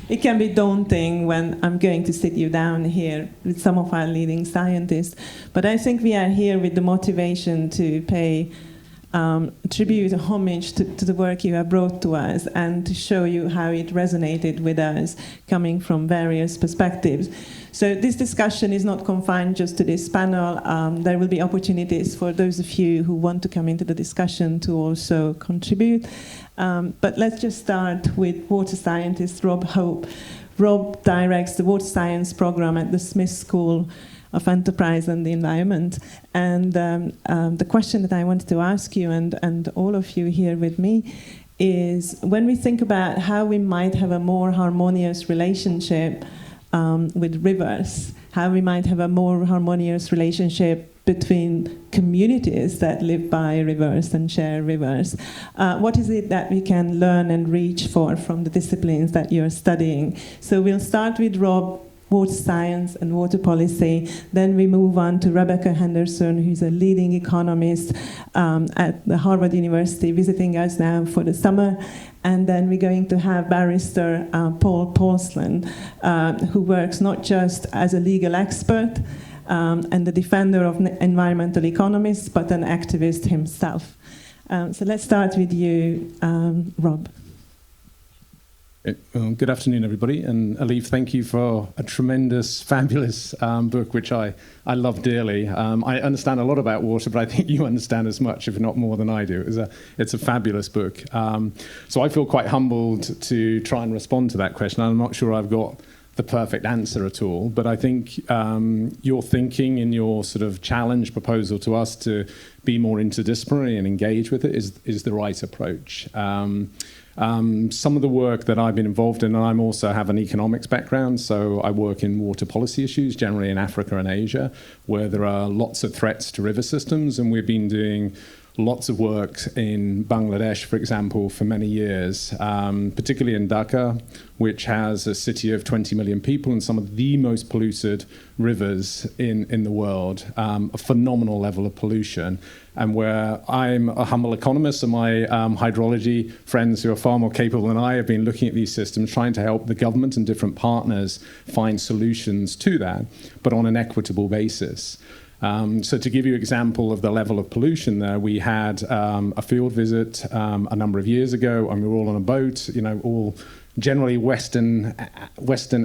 It can be daunting when I'm going to sit you down here with some of our leading scientists, but I think we are here with the motivation to pay tribute, homage to the work you have brought to us and to show you how it resonated with us coming from various perspectives. So this discussion is not confined just to this panel. There will be opportunities for those of you who want to come into the discussion to also contribute. But let's just start with water scientist Rob Hope. Rob directs the water science program at the Smith School of Enterprise and the Environment. And the question that I wanted to ask you and all of you here with me is when we think about how we might have a more harmonious relationship with rivers, how we might have a more harmonious relationship between communities that live by rivers and share rivers. What is it that we can learn and reach for from the disciplines that you're studying? So we'll start with Rob, water science and water policy. Then we move on to Rebecca Henderson, who's a leading economist at the Harvard University, visiting us now for the summer. And then we're going to have barrister Paul Powlesland, who works not just as a legal expert and the defender of environmental economists, but an activist himself. So let's start with you, Rob. Good afternoon, everybody. And Elif, thank you for a tremendous, fabulous book, which I love dearly. I understand a lot about water, but I think you understand as much, if not more, than I do. It's a fabulous book. So I feel quite humbled to try and respond to that question. I'm not sure I've got the perfect answer at all, but I think your thinking and your sort of challenge proposal to us to be more interdisciplinary and engage with it is the right approach. Some of the work that I've been involved in, and I also have an economics background, so I work in water policy issues, generally in Africa and Asia, where there are lots of threats to river systems, and we've been doing lots of work in Bangladesh, for example, for many years, particularly in Dhaka, which has a city of 20 million people and some of the most polluted rivers in the world, a phenomenal level of pollution. And where I'm a humble economist, and my hydrology friends who are far more capable than I have been looking at these systems, trying to help the government and different partners find solutions to that, but on an equitable basis. So to give you an example of the level of pollution there, we had a field visit a number of years ago, and we were all on a boat, all generally Western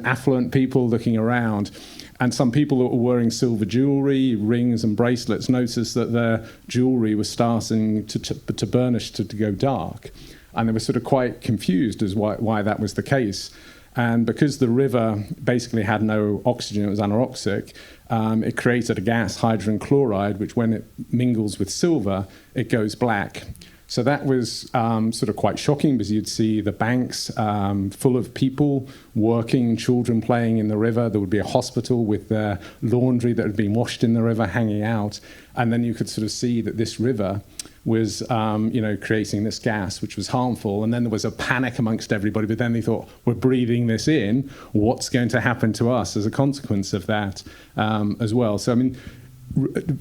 affluent people looking around. And some people that were wearing silver jewelry, rings and bracelets, noticed that their jewelry was starting to burnish, to go dark. And they were sort of quite confused as why that was the case. And because the river basically had no oxygen, it was anoxic, it created a gas, hydrogen chloride, which when it mingles with silver, it goes black. So that was sort of quite shocking, because you'd see the banks full of people working, children playing in the river. There would be a hospital with their laundry that had been washed in the river hanging out. And then you could sort of see that this river was creating this gas, which was harmful. And then there was a panic amongst everybody. But then they thought, we're breathing this in. What's going to happen to us as a consequence of that as well? So, I mean,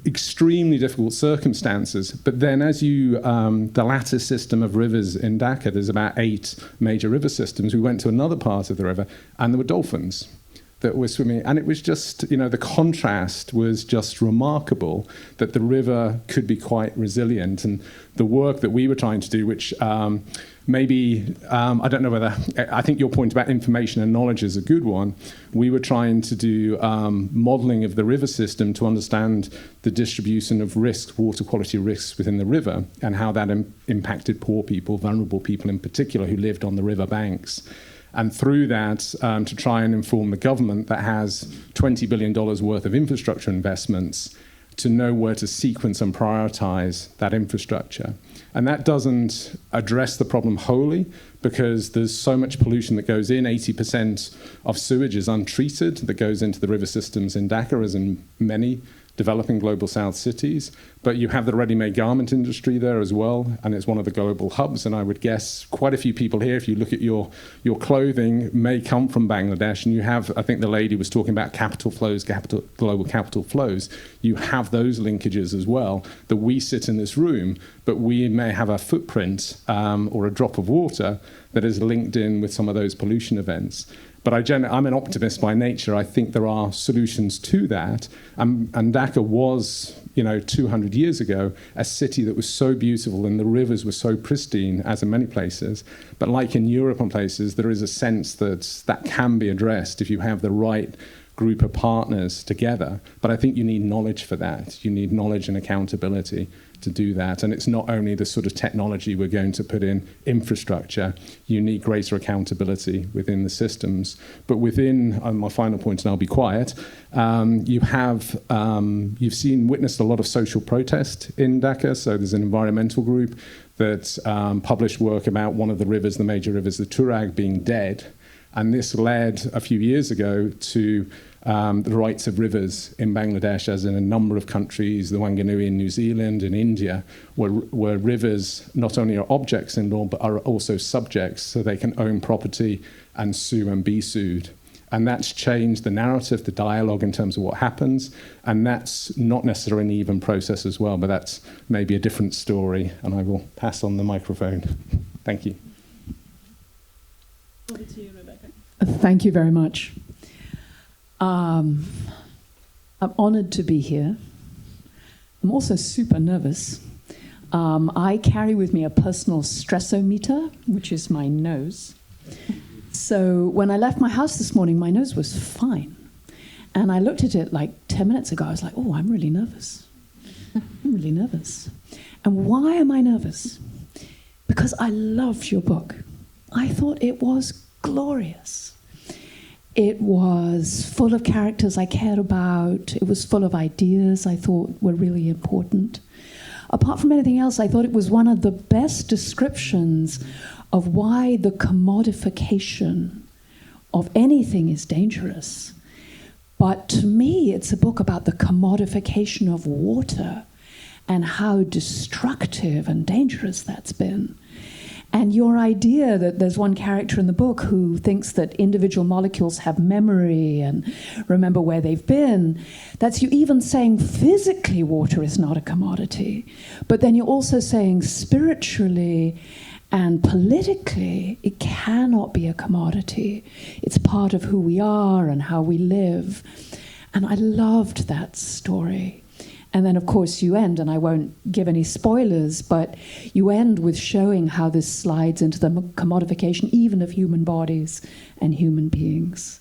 extremely difficult circumstances. But then as the lattice system of rivers in Dhaka, there's about 8 major river systems. We went to another part of the river, and there were dolphins that were swimming. And it was just, the contrast was just remarkable, that the river could be quite resilient. And the work that we were trying to do, which maybe, I don't know whether, I think your point about information and knowledge is a good one. We were trying to do modelling of the river system to understand the distribution of risks, water quality risks within the river, and how that impacted poor people, vulnerable people in particular, who lived on the river banks. And through that, to try and inform the government that has $20 billion worth of infrastructure investments, to know where to sequence and prioritize that infrastructure. And that doesn't address the problem wholly, because there's so much pollution that goes in. 80% of sewage is untreated that goes into the river systems in Dhaka, as in many developing global south cities. But you have the ready-made garment industry there as well, and it's one of the global hubs. And I would guess quite a few people here, if you look at your clothing, may come from Bangladesh. And you have, I think the lady was talking about capital flows, global capital flows. You have those linkages as well, that we sit in this room, but we may have a footprint or a drop of water that is linked in with some of those pollution events. But I'm an optimist by nature. I think there are solutions to that. And Dhaka was, 200 years ago, a city that was so beautiful, and the rivers were so pristine, as in many places. But like in Europe and places, there is a sense that can be addressed if you have the right group of partners together. But I think you need knowledge for that. You need knowledge and accountability to do that. And it's not only the sort of technology we're going to put in infrastructure, you need greater accountability within the systems. But within, my final point, and I'll be quiet, you've witnessed a lot of social protest in Dhaka. So there's an environmental group that published work about one of the rivers, the major rivers, the Turag, being dead. And this led a few years ago to the rights of rivers in Bangladesh, as in a number of countries, the Wanganui in New Zealand and India, where rivers not only are objects in law, but are also subjects, so they can own property and sue and be sued. And that's changed the narrative, the dialogue in terms of what happens. And that's not necessarily an even process as well, but that's maybe a different story. And I will pass on the microphone. Thank you. Over to you, Rebecca. Thank you very much. I'm honoured to be here. I'm also super nervous. I carry with me a personal stressometer, which is my nose. So when I left my house this morning, my nose was fine. And I looked at it like 10 minutes ago. I was like, oh, I'm really nervous. I'm really nervous. And why am I nervous? Because I loved your book. I thought it was glorious. It was full of characters I cared about. It was full of ideas I thought were really important. Apart from anything else, I thought it was one of the best descriptions of why the commodification of anything is dangerous. But to me, it's a book about the commodification of water and how destructive and dangerous that's been. And your idea that there's one character in the book who thinks that individual molecules have memory and remember where they've been, that's you even saying physically water is not a commodity, but then you're also saying spiritually and politically it cannot be a commodity. It's part of who we are and how we live. And I loved that story. And then, of course, you end, and I won't give any spoilers, but you end with showing how this slides into the commodification even of human bodies and human beings.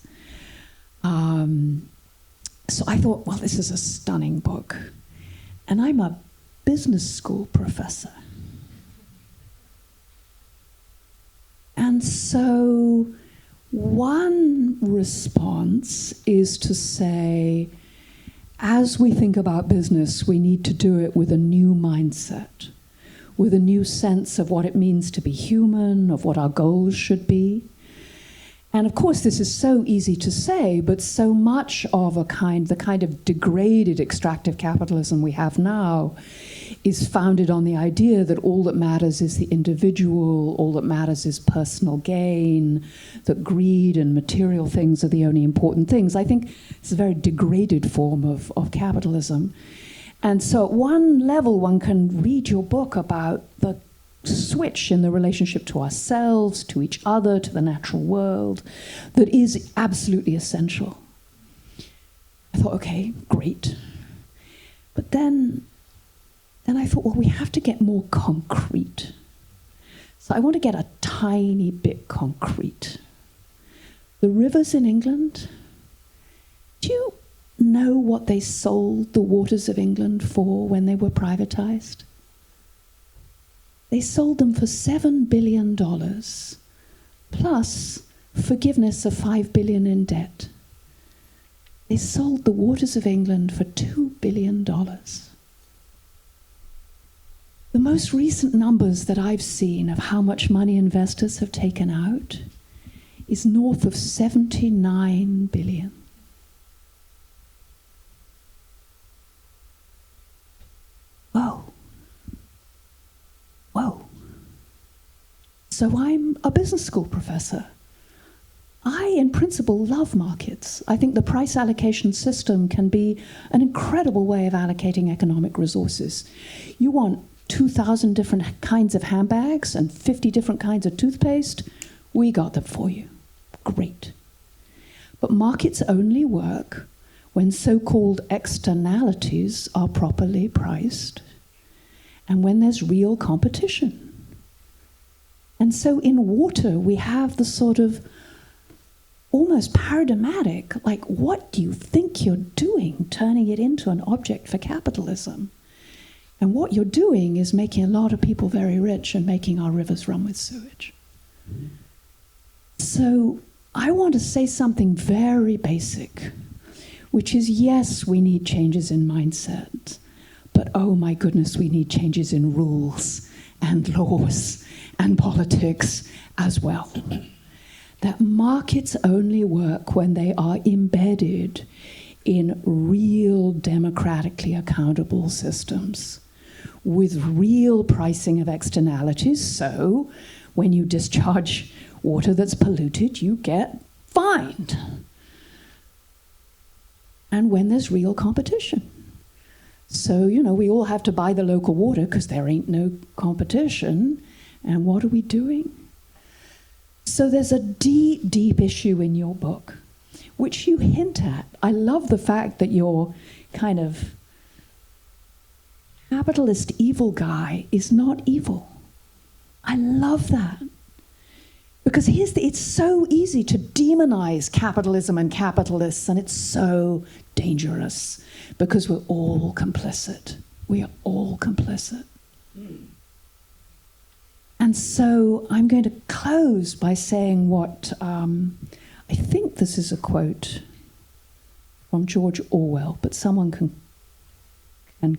So I thought, well, this is a stunning book. And I'm a business school professor. And so one response is to say, as we think about business, we need to do it with a new mindset, with a new sense of what it means to be human, of what our goals should be. And of course, this is so easy to say, but so much of the kind of degraded extractive capitalism we have now is founded on the idea that all that matters is the individual, all that matters is personal gain, that greed and material things are the only important things. I think it's a very degraded form of capitalism. And so at one level, one can read your book about the switch in the relationship to ourselves, to each other, to the natural world, that is absolutely essential. I thought, okay, great. But then I thought, well, we have to get more concrete. So I want to get a tiny bit concrete. The rivers in England, do you know what they sold the waters of England for when they were privatized? They sold them for $7 billion, plus forgiveness of $5 billion in debt. They sold the waters of England for $2 billion. The most recent numbers that I've seen of how much money investors have taken out is north of $79 billion. Whoa. Whoa. So I'm a business school professor. I, in principle, love markets. I think the price allocation system can be an incredible way of allocating economic resources. You want 2,000 different kinds of handbags and 50 different kinds of toothpaste? We got them for you. Great. But markets only work when so-called externalities are properly priced and when there's real competition. And so in water, we have the sort of almost paradigmatic, like, what do you think you're doing, turning it into an object for capitalism? And what you're doing is making a lot of people very rich and making our rivers run with sewage. So I want to say something very basic, which is, yes, we need changes in mindset, but oh my goodness, we need changes in rules and laws and politics as well. That markets only work when they are embedded in real democratically accountable systems with real pricing of externalities. So when you discharge water that's polluted, you get fined. And when there's real competition. So, we all have to buy the local water because there ain't no competition. And what are we doing? So there's a deep, deep issue in your book, which you hint at. I love the fact that your kind of capitalist evil guy is not evil. I love that. Because it's so easy to demonize capitalism and capitalists, and it's so dangerous because we're all complicit. We are all complicit. And so I'm going to close by saying what, I think this is a quote from George Orwell, but someone can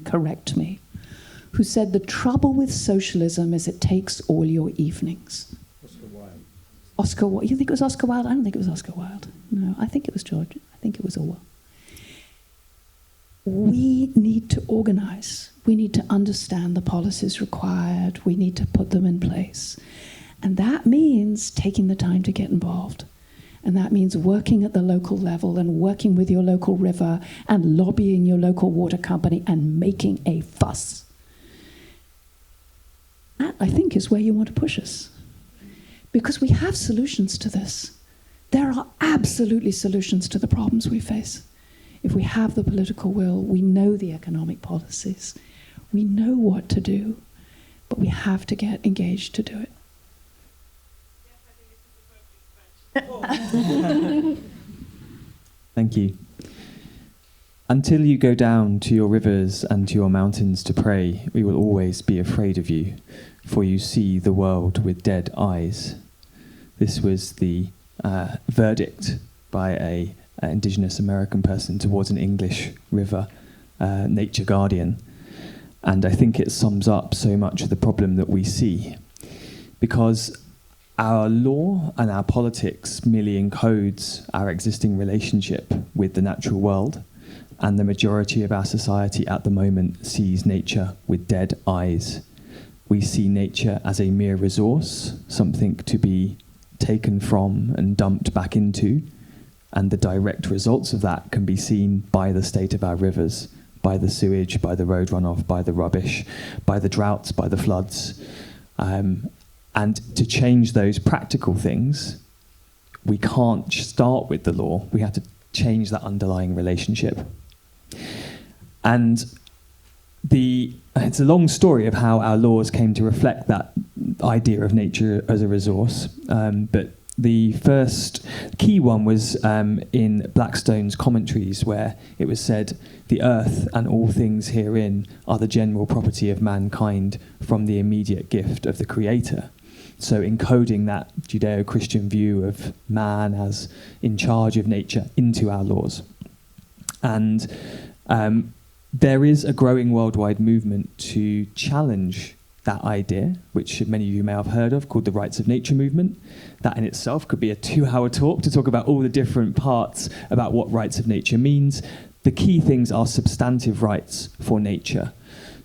correct me, who said, "The trouble with socialism is it takes all your evenings." Oscar Wilde. You think it was Oscar Wilde? I don't think it was Oscar Wilde. No, I think it was George. I think it was Orwell. We need to organize. We need to understand the policies required. We need to put them in place. And that means taking the time to get involved. And that means working at the local level and working with your local river and lobbying your local water company and making a fuss. That, I think, is where you want to push us. Because we have solutions to this. There are absolutely solutions to the problems we face. If we have the political will, we know the economic policies, we know what to do, but we have to get engaged to do it. Thank you. Until you go down to your rivers and to your mountains to pray, we will always be afraid of you, for you see the world with dead eyes. This was the verdict by an Indigenous American person towards an English river, Nature Guardian. And I think it sums up so much of the problem that we see. Because our law and our politics merely encodes our existing relationship with the natural world, and the majority of our society at the moment sees nature with dead eyes. We see nature as a mere resource, something to be taken from and dumped back into, and the direct results of that can be seen by the state of our rivers, by the sewage, by the road runoff, by the rubbish, by the droughts, by the floods. And to change those practical things, we can't start with the law. We have to change that underlying relationship. And it's a long story of how our laws came to reflect that idea of nature as a resource. But the first key one was in Blackstone's commentaries, where it was said, "The earth and all things herein are the general property of mankind from the immediate gift of the Creator." So encoding that Judeo-Christian view of man as in charge of nature into our laws. And there is a growing worldwide movement to challenge that idea, which many of you may have heard of, called the Rights of Nature movement. That in itself could be a 2-hour talk to talk about all the different parts about what rights of nature means. The key things are substantive rights for nature.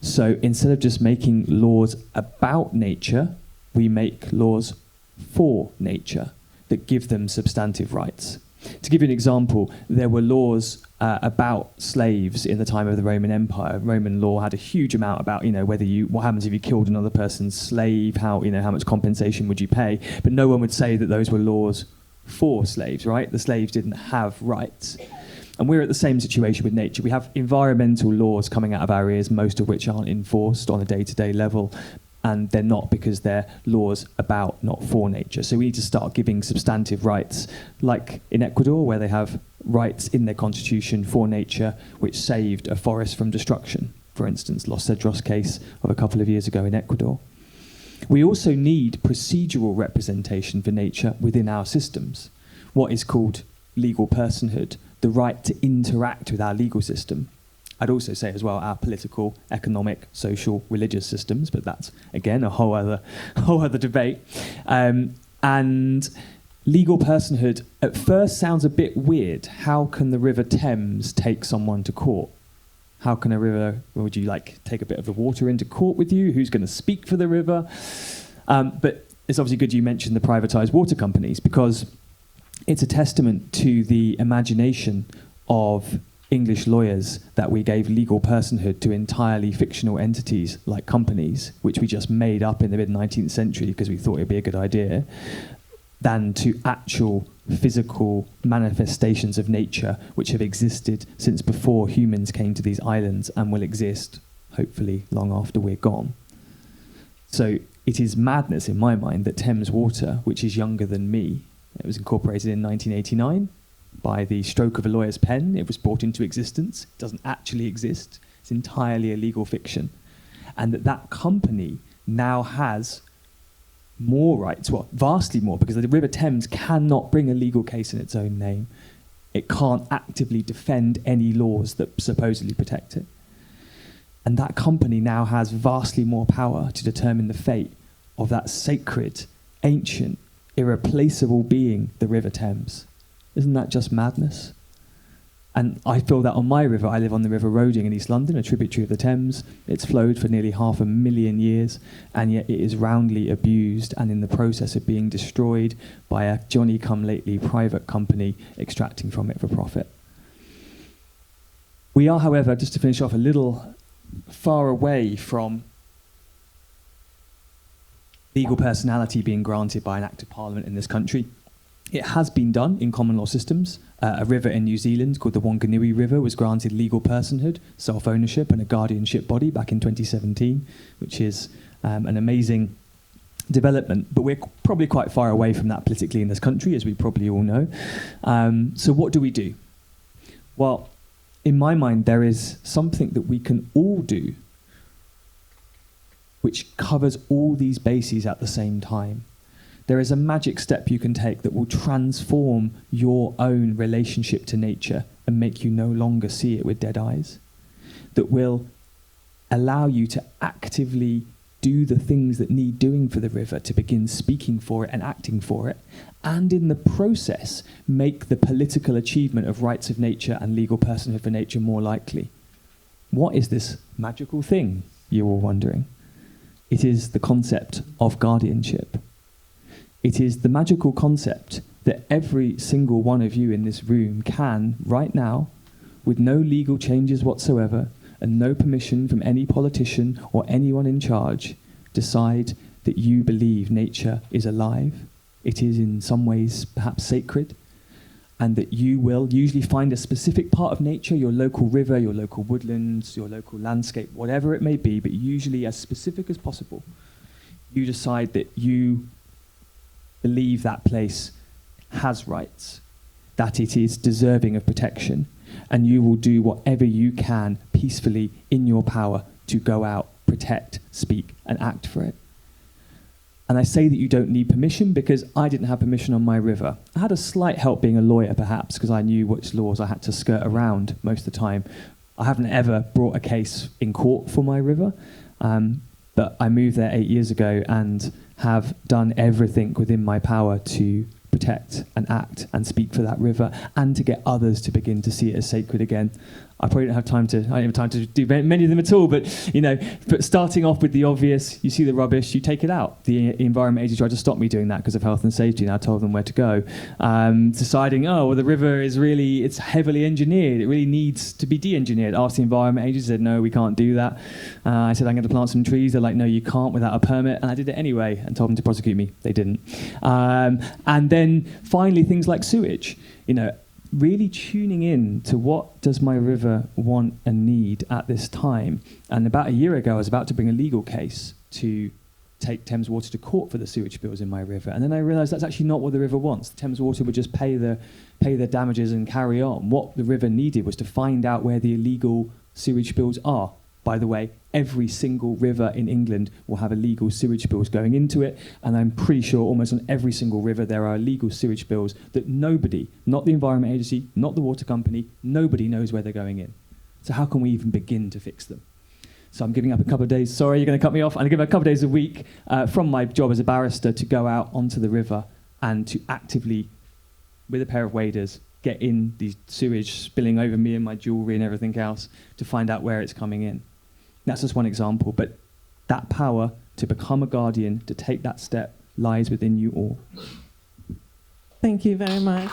So instead of just making laws about nature, we make laws for nature that give them substantive rights. To give you an example, there were laws about slaves in the time of the Roman Empire. Roman law had a huge amount about, what happens if you killed another person's slave, how much compensation would you pay? But no one would say that those were laws for slaves, right? The slaves didn't have rights. And we're at the same situation with nature. We have environmental laws coming out of our ears, most of which aren't enforced on a day-to-day level. And they're not because they're laws about, not for nature. So we need to start giving substantive rights, like in Ecuador, where they have rights in their constitution for nature, which saved a forest from destruction. For instance, Los Cedros case of a couple of years ago in Ecuador. We also need procedural representation for nature within our systems. What is called legal personhood, the right to interact with our legal system. I'd also say as well our political, economic, social, religious systems, but that's again a whole other debate. And legal personhood at first sounds a bit weird. How can the River Thames take someone to court? How can a river? Would you take a bit of the water into court with you? Who's going to speak for the river? But it's obviously good you mentioned the privatised water companies, because it's a testament to the imagination of English lawyers that we gave legal personhood to entirely fictional entities like companies, which we just made up in the mid-19th century because we thought it'd be a good idea, than to actual physical manifestations of nature which have existed since before humans came to these islands and will exist, hopefully, long after we're gone. So it is madness in my mind that Thames Water, which is younger than me, it was incorporated in 1989, by the stroke of a lawyer's pen, it was brought into existence. It doesn't actually exist. It's entirely a legal fiction. And that company now has more rights, vastly more, because the River Thames cannot bring a legal case in its own name. It can't actively defend any laws that supposedly protect it. And that company now has vastly more power to determine the fate of that sacred, ancient, irreplaceable being, the River Thames. Isn't that just madness? And I feel that on my river. I live on the River Roding in East London, a tributary of the Thames. It's flowed for nearly 500,000 years, and yet it is roundly abused and in the process of being destroyed by a Johnny-come-lately private company extracting from it for profit. We are, however, just to finish off, a little far away from legal personality being granted by an Act of Parliament in this country. It has been done in common law systems. A river in New Zealand called the Wanganui River was granted legal personhood, self-ownership, and a guardianship body back in 2017, which is an amazing development. But we're probably quite far away from that politically in this country, as we probably all know. So what do we do? Well, in my mind, there is something that we can all do which covers all these bases at the same time. There is a magic step you can take that will transform your own relationship to nature and make you no longer see it with dead eyes, that will allow you to actively do the things that need doing for the river, to begin speaking for it and acting for it, and in the process make the political achievement of rights of nature and legal personhood for nature more likely. What is this magical thing, you're all wondering? It is the concept of guardianship. It is the magical concept that every single one of you in this room can, right now, with no legal changes whatsoever and no permission from any politician or anyone in charge, decide that you believe nature is alive, it is in some ways perhaps sacred, and that you will usually find a specific part of nature, your local river, your local woodlands, your local landscape, whatever it may be, but usually as specific as possible. You decide that you believe that place has rights, that it is deserving of protection, and you will do whatever you can peacefully in your power to go out, protect, speak, and act for it. And I say that you don't need permission because I didn't have permission on my river. I had a slight help being a lawyer, perhaps, because I knew which laws I had to skirt around most of the time. I haven't ever brought a case in court for my river, but I moved there 8 years ago and have done everything within my power to protect and act and speak for that river and to get others to begin to see it as sacred again. I probably don't have time to do many of them at all, but but starting off with the obvious, you see the rubbish, you take it out. The Environment Agency tried to stop me doing that because of health and safety, and I told them where to go. Deciding, the river is it's heavily engineered, it really needs to be de-engineered. Asked the Environment Agency, said, no, we can't do that. I said, I'm going to plant some trees. They're like, no, you can't without a permit, and I did it anyway and told them to prosecute me. They didn't. And then finally, things like sewage, really tuning in to what does my river want and need at this time. And about a year ago, I was about to bring a legal case to take Thames Water to court for the sewage bills in my river. And then I realised that's actually not what the river wants. The Thames Water would just pay the damages and carry on. What the river needed was to find out where the illegal sewage bills are. By the way, every single river in England will have illegal sewage bills going into it, and I'm pretty sure almost on every single river there are illegal sewage bills that nobody, not the Environment Agency, not the water company, nobody knows where they're going in. So how can we even begin to fix them? So I'm giving up a couple of days, sorry, you're going to cut me off, I'm going to give a couple of days a week from my job as a barrister to go out onto the river and to actively, with a pair of waders, get in the sewage spilling over me and my jewellery and everything else to find out where it's coming in. That's just one example, but that power to become a guardian, to take that step, lies within you all. Thank you very much.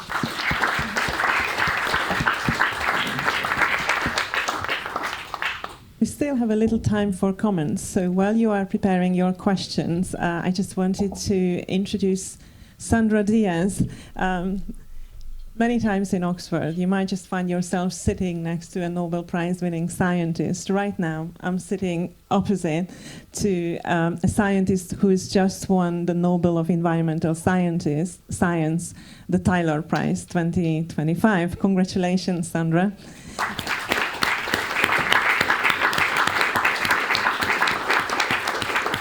We still have a little time for comments, so while you are preparing your questions, I just wanted to introduce Sandra Diaz. Many times in Oxford, you might just find yourself sitting next to a Nobel Prize-winning scientist. Right now, I'm sitting opposite to a scientist who has just won the Nobel of Environmental Science, the Tyler Prize 2025. Congratulations, Sandra.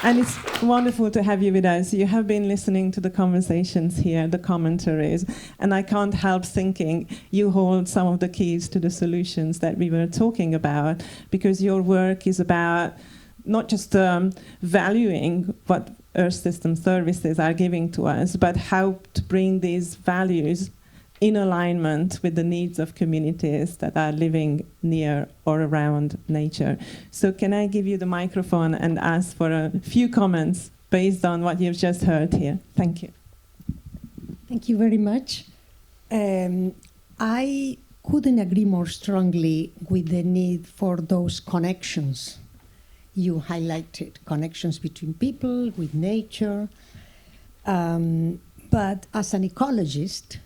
And it's wonderful to have you with us. You have been listening to the conversations here, the commentaries, and I can't help thinking you hold some of the keys to the solutions that we were talking about, because your work is about not just valuing what Earth System Services are giving to us, but how to bring these values in alignment with the needs of communities that are living near or around nature. So can I give you the microphone and ask for a few comments based on what you've just heard here? Thank you. Thank you very much. I couldn't agree more strongly with the need for those connections you highlighted, connections between people, with nature. But as an ecologist,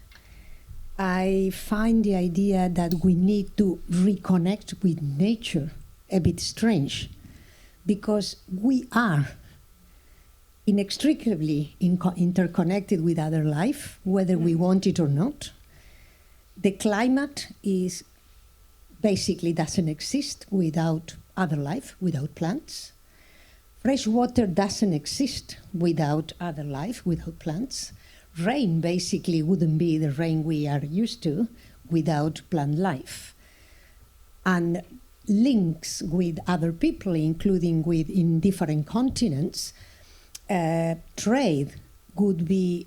I find the idea that we need to reconnect with nature a bit strange, because we are inextricably interconnected with other life, whether we want it or not. The climate is basically doesn't exist without other life, without plants. Fresh water doesn't exist without other life, without plants. Rain basically wouldn't be the rain we are used to without plant life. And links with other people, including in different continents, trade would be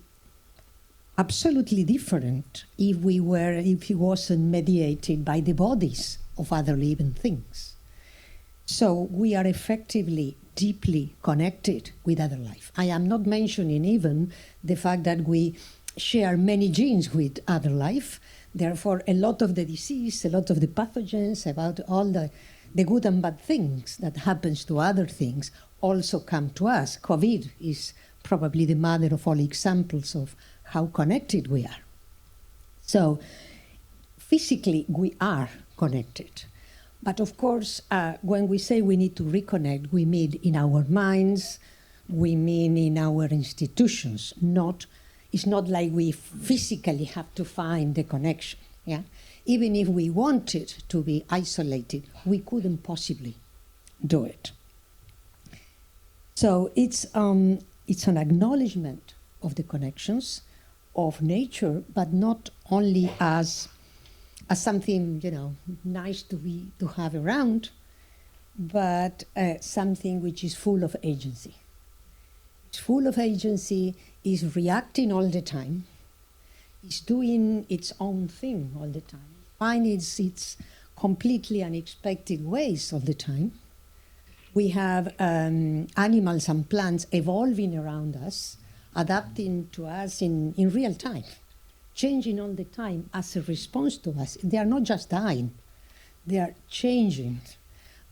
absolutely different if it wasn't mediated by the bodies of other living things. So we are effectively deeply connected with other life. I am not mentioning even the fact that we share many genes with other life. Therefore, a lot of the disease, a lot of the pathogens, about all the good and bad things that happens to other things also come to us. COVID is probably the mother of all examples of how connected we are. So physically, we are connected. But of course, when we say we need to reconnect, we mean in our minds, we mean in our institutions. It's not like we physically have to find the connection. Yeah? Even if we wanted to be isolated, we couldn't possibly do it. So it's an acknowledgement of the connections of nature, but not only as something, nice to have around, but something which is full of agency. It's full of agency, is reacting all the time, is doing its own thing all the time, finds its completely unexpected ways all the time. We have animals and plants evolving around us, adapting to us in real time, changing all the time as a response to us. They are not just dying, they are changing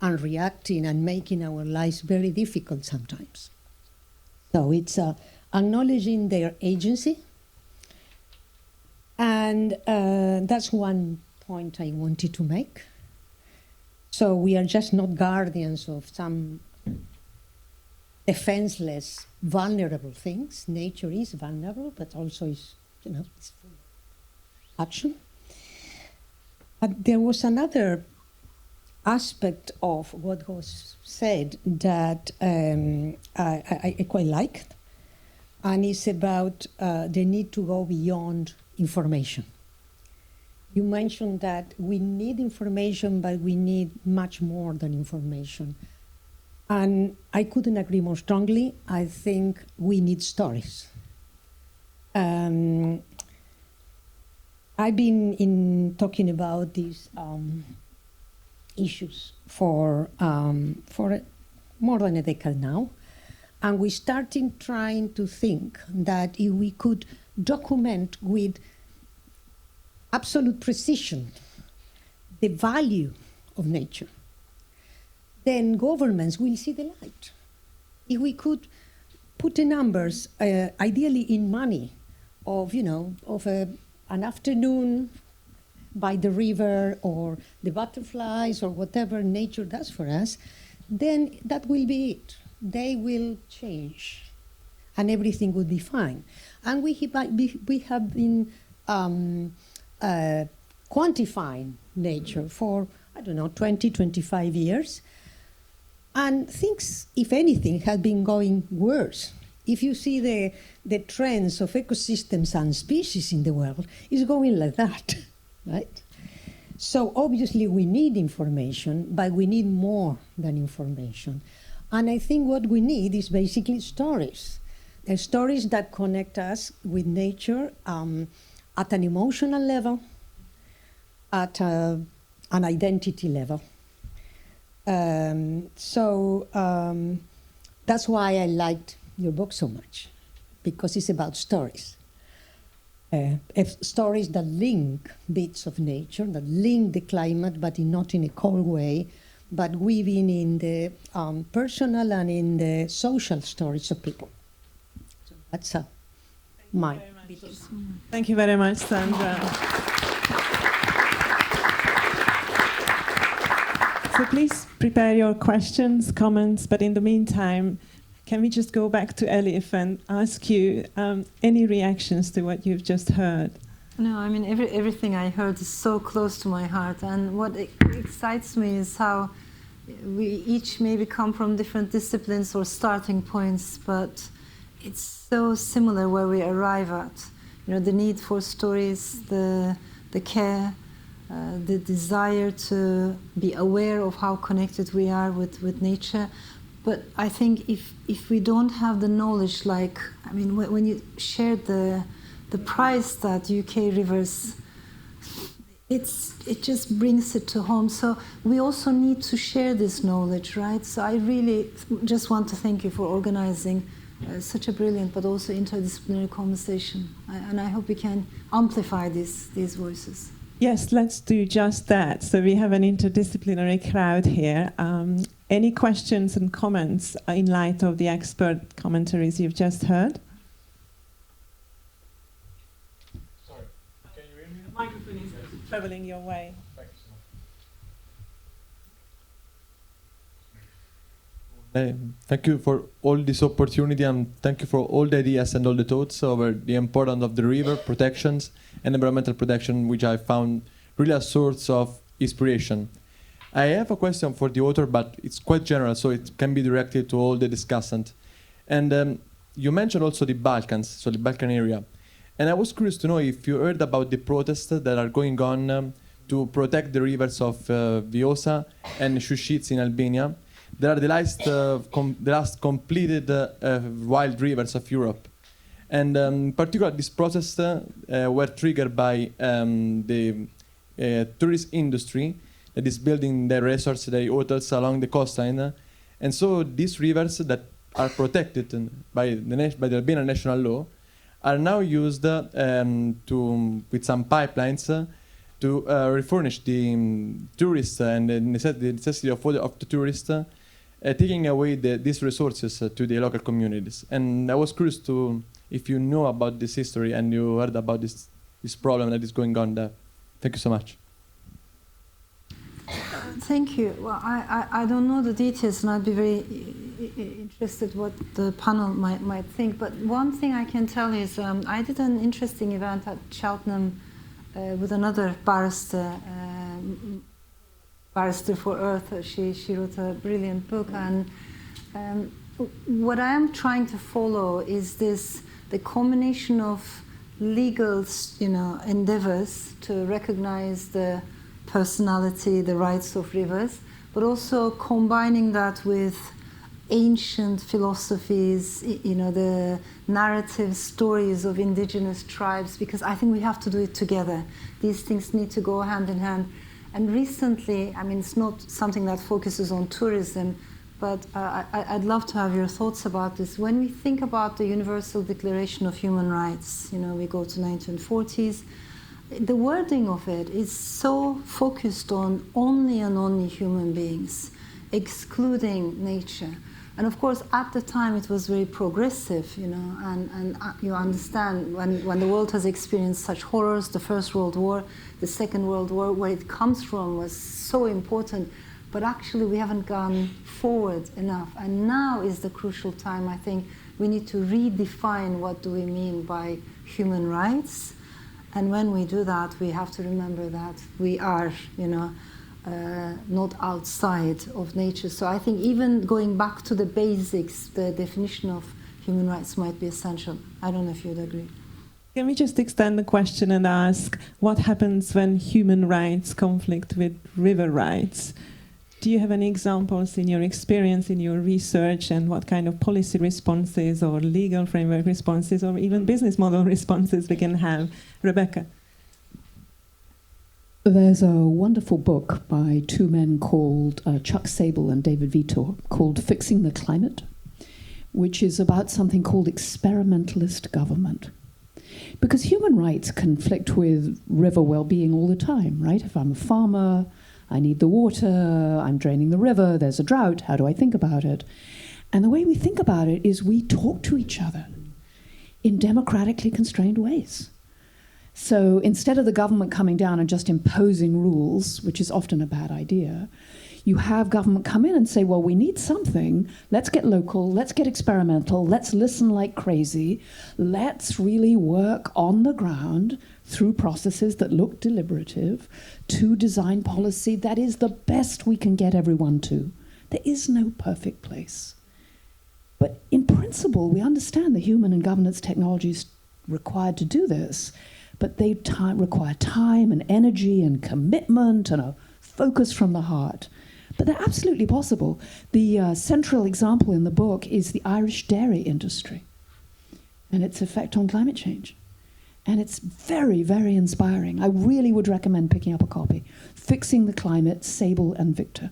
and reacting and making our lives very difficult sometimes. So it's acknowledging their agency. And that's one point I wanted to make. So we are just not guardians of some defenseless, vulnerable things. Nature is vulnerable, but also is, it's full of action. But there was another aspect of what was said that I quite liked, and it's about the need to go beyond information. You mentioned that we need information, but we need much more than information. And I couldn't agree more strongly. I think we need stories. I've been talking about these issues for more than a decade now, and we started trying to think that if we could document with absolute precision the value of nature, then governments will see the light. If we could put the numbers, ideally in money, of an afternoon by the river or the butterflies or whatever nature does for us, then that will be it. They will change, and everything would be fine. And we have been quantifying nature for, 20, 25 years. And things, if anything, have been going worse. If you see the trends of ecosystems and species in the world, it's going like that, right? So obviously we need information, but we need more than information. And I think what we need is basically stories. stories that connect us with nature at an emotional level, at an identity level. That's why I liked your book so much, because it's about stories. Stories that link bits of nature, that link the climate, but not in a cold way, but weaving in the personal and in the social stories of people. So that's my video. Thank you very much, Sandra. So please prepare your questions, comments, but in the meantime, can we just go back to Elif and ask you any reactions to what you've just heard? No, I mean, everything I heard is so close to my heart. And what excites me is how we each maybe come from different disciplines or starting points, but it's so similar where we arrive at. You know, the need for stories, the care, the desire to be aware of how connected we are with nature. But I think if we don't have the knowledge, like, I mean, when you shared the price that UK rivers, it just brings it to home. So we also need to share this knowledge, right? So I really just want to thank you for organizing such a brilliant but also interdisciplinary conversation. And I hope we can amplify these voices. Yes, let's do just that. So we have an interdisciplinary crowd here. Any questions and comments in light of the expert commentaries you've just heard? Sorry, can you hear me? The microphone is traveling your way. Thank you for all this opportunity, and thank you for all the ideas and all the thoughts over the importance of the river protections and environmental protection, which I found really a source of inspiration. I have a question for the author, but it's quite general, so it can be directed to all the discussants. And you mentioned also the Balkans, so the Balkan area. And I was curious to know if you heard about the protests that are going on to protect the rivers of Vjosa and Šušić in Albania. They are the last completed wild rivers of Europe. And in particular, this protests were triggered by the tourist industry that is building their resorts, their hotels along the coastline. And so these rivers that are protected by the Albanian national law are now used with some pipelines to refurnish the tourists and the necessity of the tourists, taking away these resources to the local communities. And I was curious if you know about this history and you heard about this problem that is going on there. Thank you so much. Thank you. Well, I don't know the details, and I'd be very interested what the panel might think. But one thing I can tell is I did an interesting event at Cheltenham with another barrister, Barrister for Earth. She wrote a brilliant book, and what I am trying to follow is the combination of legal, endeavors to recognize the personality, the rights of rivers, but also combining that with ancient philosophies, the narrative stories of indigenous tribes, because I think we have to do it together. These things need to go hand in hand. And recently, I mean, it's not something that focuses on tourism, but I'd love to have your thoughts about this. When we think about the Universal Declaration of Human Rights, we go to 1940s, the wording of it is so focused on only and only human beings, excluding nature. And of course, at the time, it was very progressive, and you understand when the world has experienced such horrors, the First World War, the Second World War, where it comes from was so important. But actually, we haven't gone forward enough. And now is the crucial time, I think. We need to redefine what do we mean by human rights. And when we do that, we have to remember that we are, not outside of nature. So I think even going back to the basics, the definition of human rights might be essential. I don't know if you'd agree. Can we just extend the question and ask what happens when human rights conflict with river rights? do you have any examples in your experience, in your research, and what kind of policy responses or legal framework responses or even business model responses we can have? Rebecca? There's a wonderful book by two men called Chuck Sable and David Vitor called Fixing the Climate, which is about something called experimentalist government. Because human rights conflict with river well-being all the time, right? If I'm a farmer, I need the water, I'm draining the river, there's a drought, how do I think about it? And the way we think about it is we talk to each other in democratically constrained ways. So instead of the government coming down and just imposing rules, which is often a bad idea, you have government come in and say, well, we need something, let's get local, let's get experimental, let's listen like crazy, let's really work on the ground through processes that look deliberative to design policy that is the best we can get everyone to. There is no perfect place. But in principle, we understand the human and governance technologies required to do this, but they require time and energy and commitment and a focus from the heart. But they're absolutely possible. The central example in the book is the Irish dairy industry and its effect on climate change. And it's very, very inspiring. I really would recommend picking up a copy. Fixing the Climate, Sable and Victor.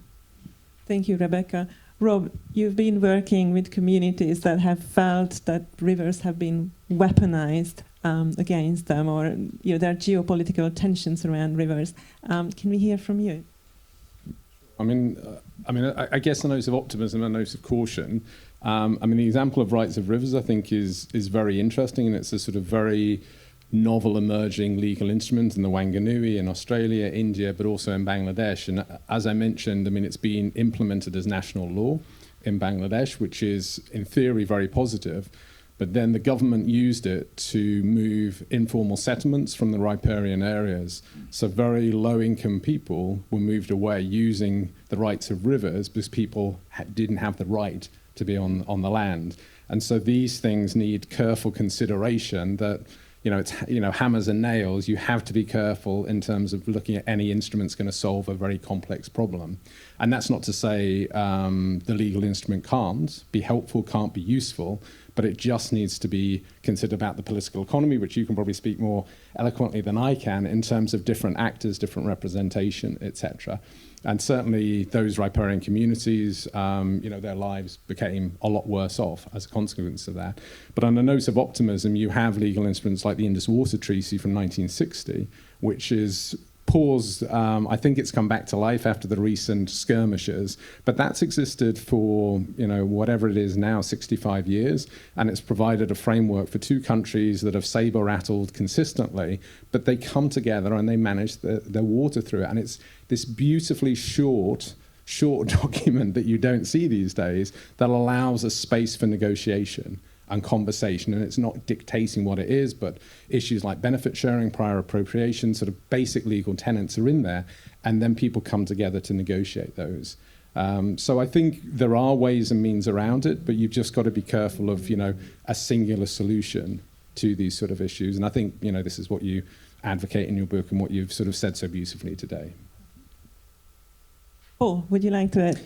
Thank you, Rebecca. Rob, you've been working with communities that have felt that rivers have been weaponized against them, or there are geopolitical tensions around rivers. Can we hear from you? I guess a note of optimism and a note of caution. The example of rights of rivers, I think, is very interesting, and it's a sort of very novel emerging legal instrument in the Wanganui in Australia, India, but also in Bangladesh. And as I mentioned, it's been implemented as national law in Bangladesh, which is in theory very positive. But then the government used it to move informal settlements from the riparian areas. So very low-income people were moved away using the rights of rivers because people didn't have the right to be on the land. And so these things need careful consideration that, it's hammers and nails. You have to be careful in terms of looking at any instrument's going to solve a very complex problem. And that's not to say the legal instrument can't be helpful, can't be useful, but it just needs to be considered about the political economy, which you can probably speak more eloquently than I can in terms of different actors, different representation, etc. And certainly those riparian communities, their lives became a lot worse off as a consequence of that. But on a note of optimism, you have legal instruments like the Indus Water Treaty from 1960, which is paused. I think it's come back to life after the recent skirmishes, but that's existed for, whatever it is now, 65 years, and it's provided a framework for two countries that have saber-rattled consistently, but they come together and they manage their water through it. And it's this beautifully short document that you don't see these days that allows a space for negotiation and conversation, and it's not dictating what it is, but issues like benefit sharing, prior appropriation, sort of basic legal tenets are in there, and then people come together to negotiate those. So I think there are ways and means around it, but you've just got to be careful of, a singular solution to these sort of issues. And I think, this is what you advocate in your book and what you've sort of said so beautifully today. Paul, would you like to add?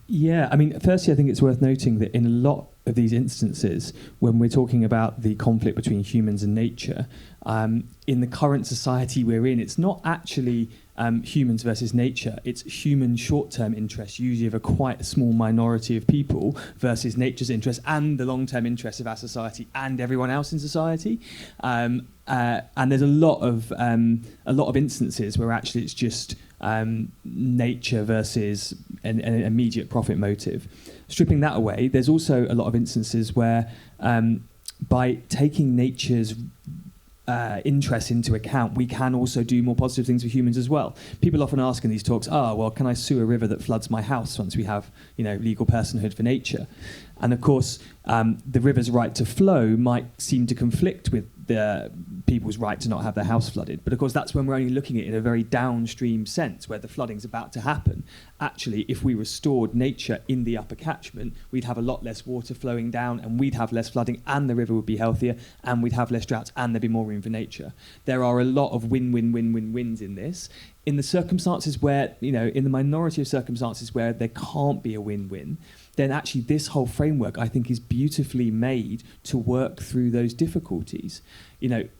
Yeah, firstly, I think it's worth noting that in a lot of these instances, when we're talking about the conflict between humans and nature, in the current society we're in, it's not actually humans versus nature. It's human short-term interests, usually of a quite small minority of people, versus nature's interests and the long-term interests of our society and everyone else in society. And there's a lot of instances where actually it's just nature versus an immediate profit motive. Stripping that away, there's also a lot of instances where by taking nature's interest into account, we can also do more positive things for humans as well. People often ask in these talks, can I sue a river that floods my house once we have, legal personhood for nature? And of course, the river's right to flow might seem to conflict with the people's right to not have their house flooded. But of course, that's when we're only looking at it in a very downstream sense, where the flooding's about to happen. Actually, if we restored nature in the upper catchment, we'd have a lot less water flowing down, and we'd have less flooding, and the river would be healthier, and we'd have less droughts, and there'd be more room for nature. There are a lot of win-win-win-win-wins in this. In the circumstances where, in the minority of circumstances where there can't be a win-win, then actually this whole framework, I think, is beautifully made to work through those difficulties.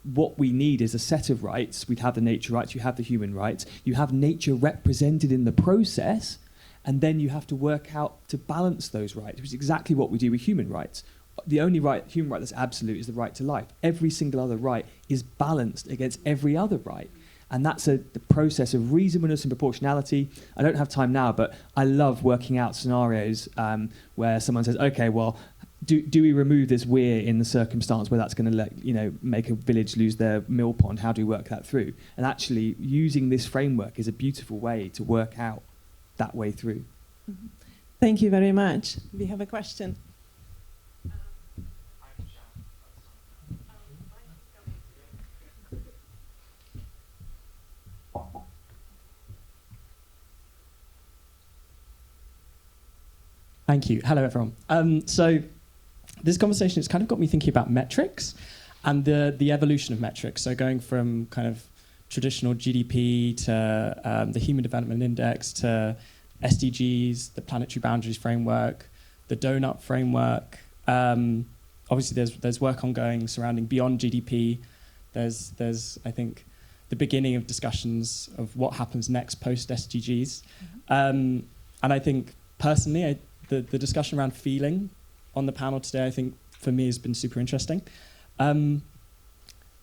What we need is a set of rights. We'd have the nature rights, you have the human rights, you have nature represented in the process, and then you have to work out to balance those rights, which is exactly what we do with human rights. The only human right that's absolute is the right to life. Every single other right is balanced against every other right. And that's the process of reasonableness and proportionality. I don't have time now, but I love working out scenarios where someone says, okay, well, do we remove this weir in the circumstance where that's going to make a village lose their mill pond? How do we work that through? And actually, using this framework is a beautiful way to work out that way through. Mm-hmm. Thank you very much. We have a question. Thank you. Hello, everyone. So this conversation has kind of got me thinking about metrics and the evolution of metrics. So going from kind of traditional GDP to the Human Development Index to SDGs, the Planetary Boundaries Framework, the Donut Framework. Obviously, there's work ongoing surrounding beyond GDP. There's I think the beginning of discussions of what happens next post SDGs. And I think personally, the discussion around feeling on the panel today, I think for me has been super interesting.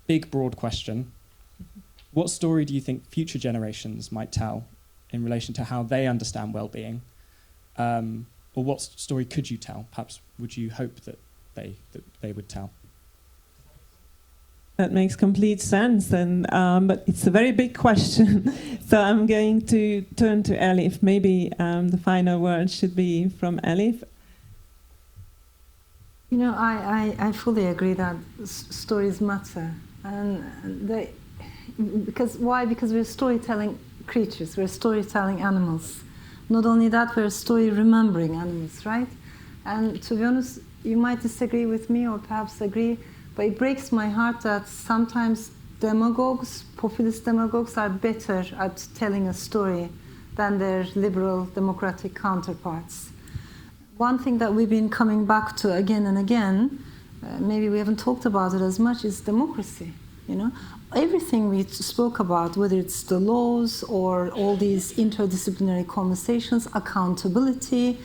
Big, broad question. What story do you think future generations might tell in relation to how they understand well-being? Or what story could you tell? Perhaps would you hope that they would tell? That makes complete sense, but it's a very big question. So I'm going to turn to Elif. Maybe the final word should be from Elif. I fully agree that stories matter, and because why? Because we're storytelling creatures, we're storytelling animals. Not only that, we're story remembering animals, right? And to be honest, you might disagree with me or perhaps agree. But it breaks my heart that sometimes populist demagogues are better at telling a story than their liberal democratic counterparts. One thing that we've been coming back to again and again, maybe we haven't talked about it as much, is democracy. Everything we spoke about, whether it's the laws or all these interdisciplinary conversations, accountability,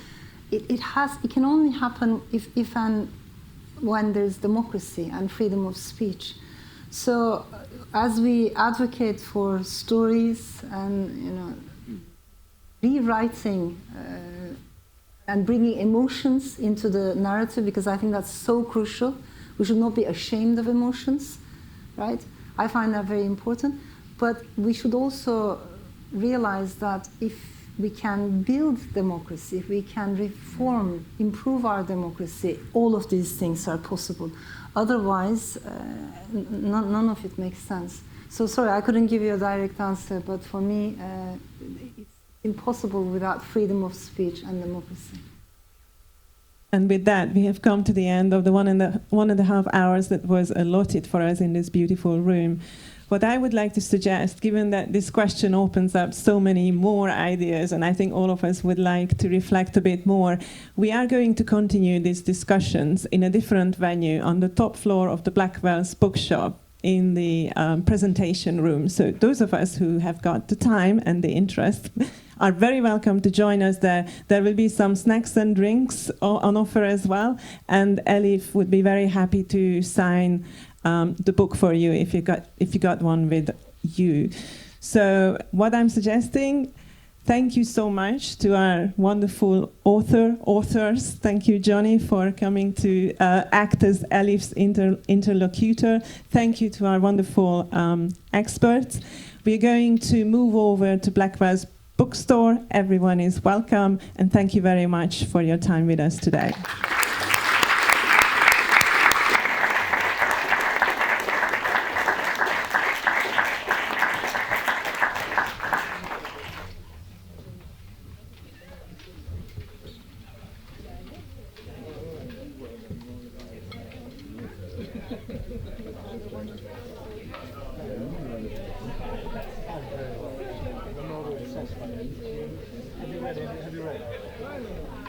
it can only happen if and when there's democracy and freedom of speech. So as we advocate for stories and rewriting and bringing emotions into the narrative, because I think that's so crucial. We should not be ashamed of emotions, right? I find that very important. But we should also realize that if we can build democracy, if we can reform, improve our democracy, all of these things are possible. Otherwise, none of it makes sense. So sorry, I couldn't give you a direct answer, but for me, it's impossible without freedom of speech and democracy. And with that, we have come to the end of the 1.5 hours that was allotted for us in this beautiful room. What I would like to suggest, given that this question opens up so many more ideas, and I think all of us would like to reflect a bit more, we are going to continue these discussions in a different venue on the top floor of the Blackwell's bookshop in the presentation room. So those of us who have got the time and the interest are very welcome to join us there. There will be some snacks and drinks on offer as well, and Elif would be very happy to sign the book for you if you got one with you. So what I'm suggesting, thank you so much to our wonderful authors. Thank you, Johnny, for coming to act as Elif's interlocutor. Thank you to our wonderful experts. We're going to move over to Blackwell's bookstore. Everyone is welcome, and thank you very much for your time with us today. Have you read it?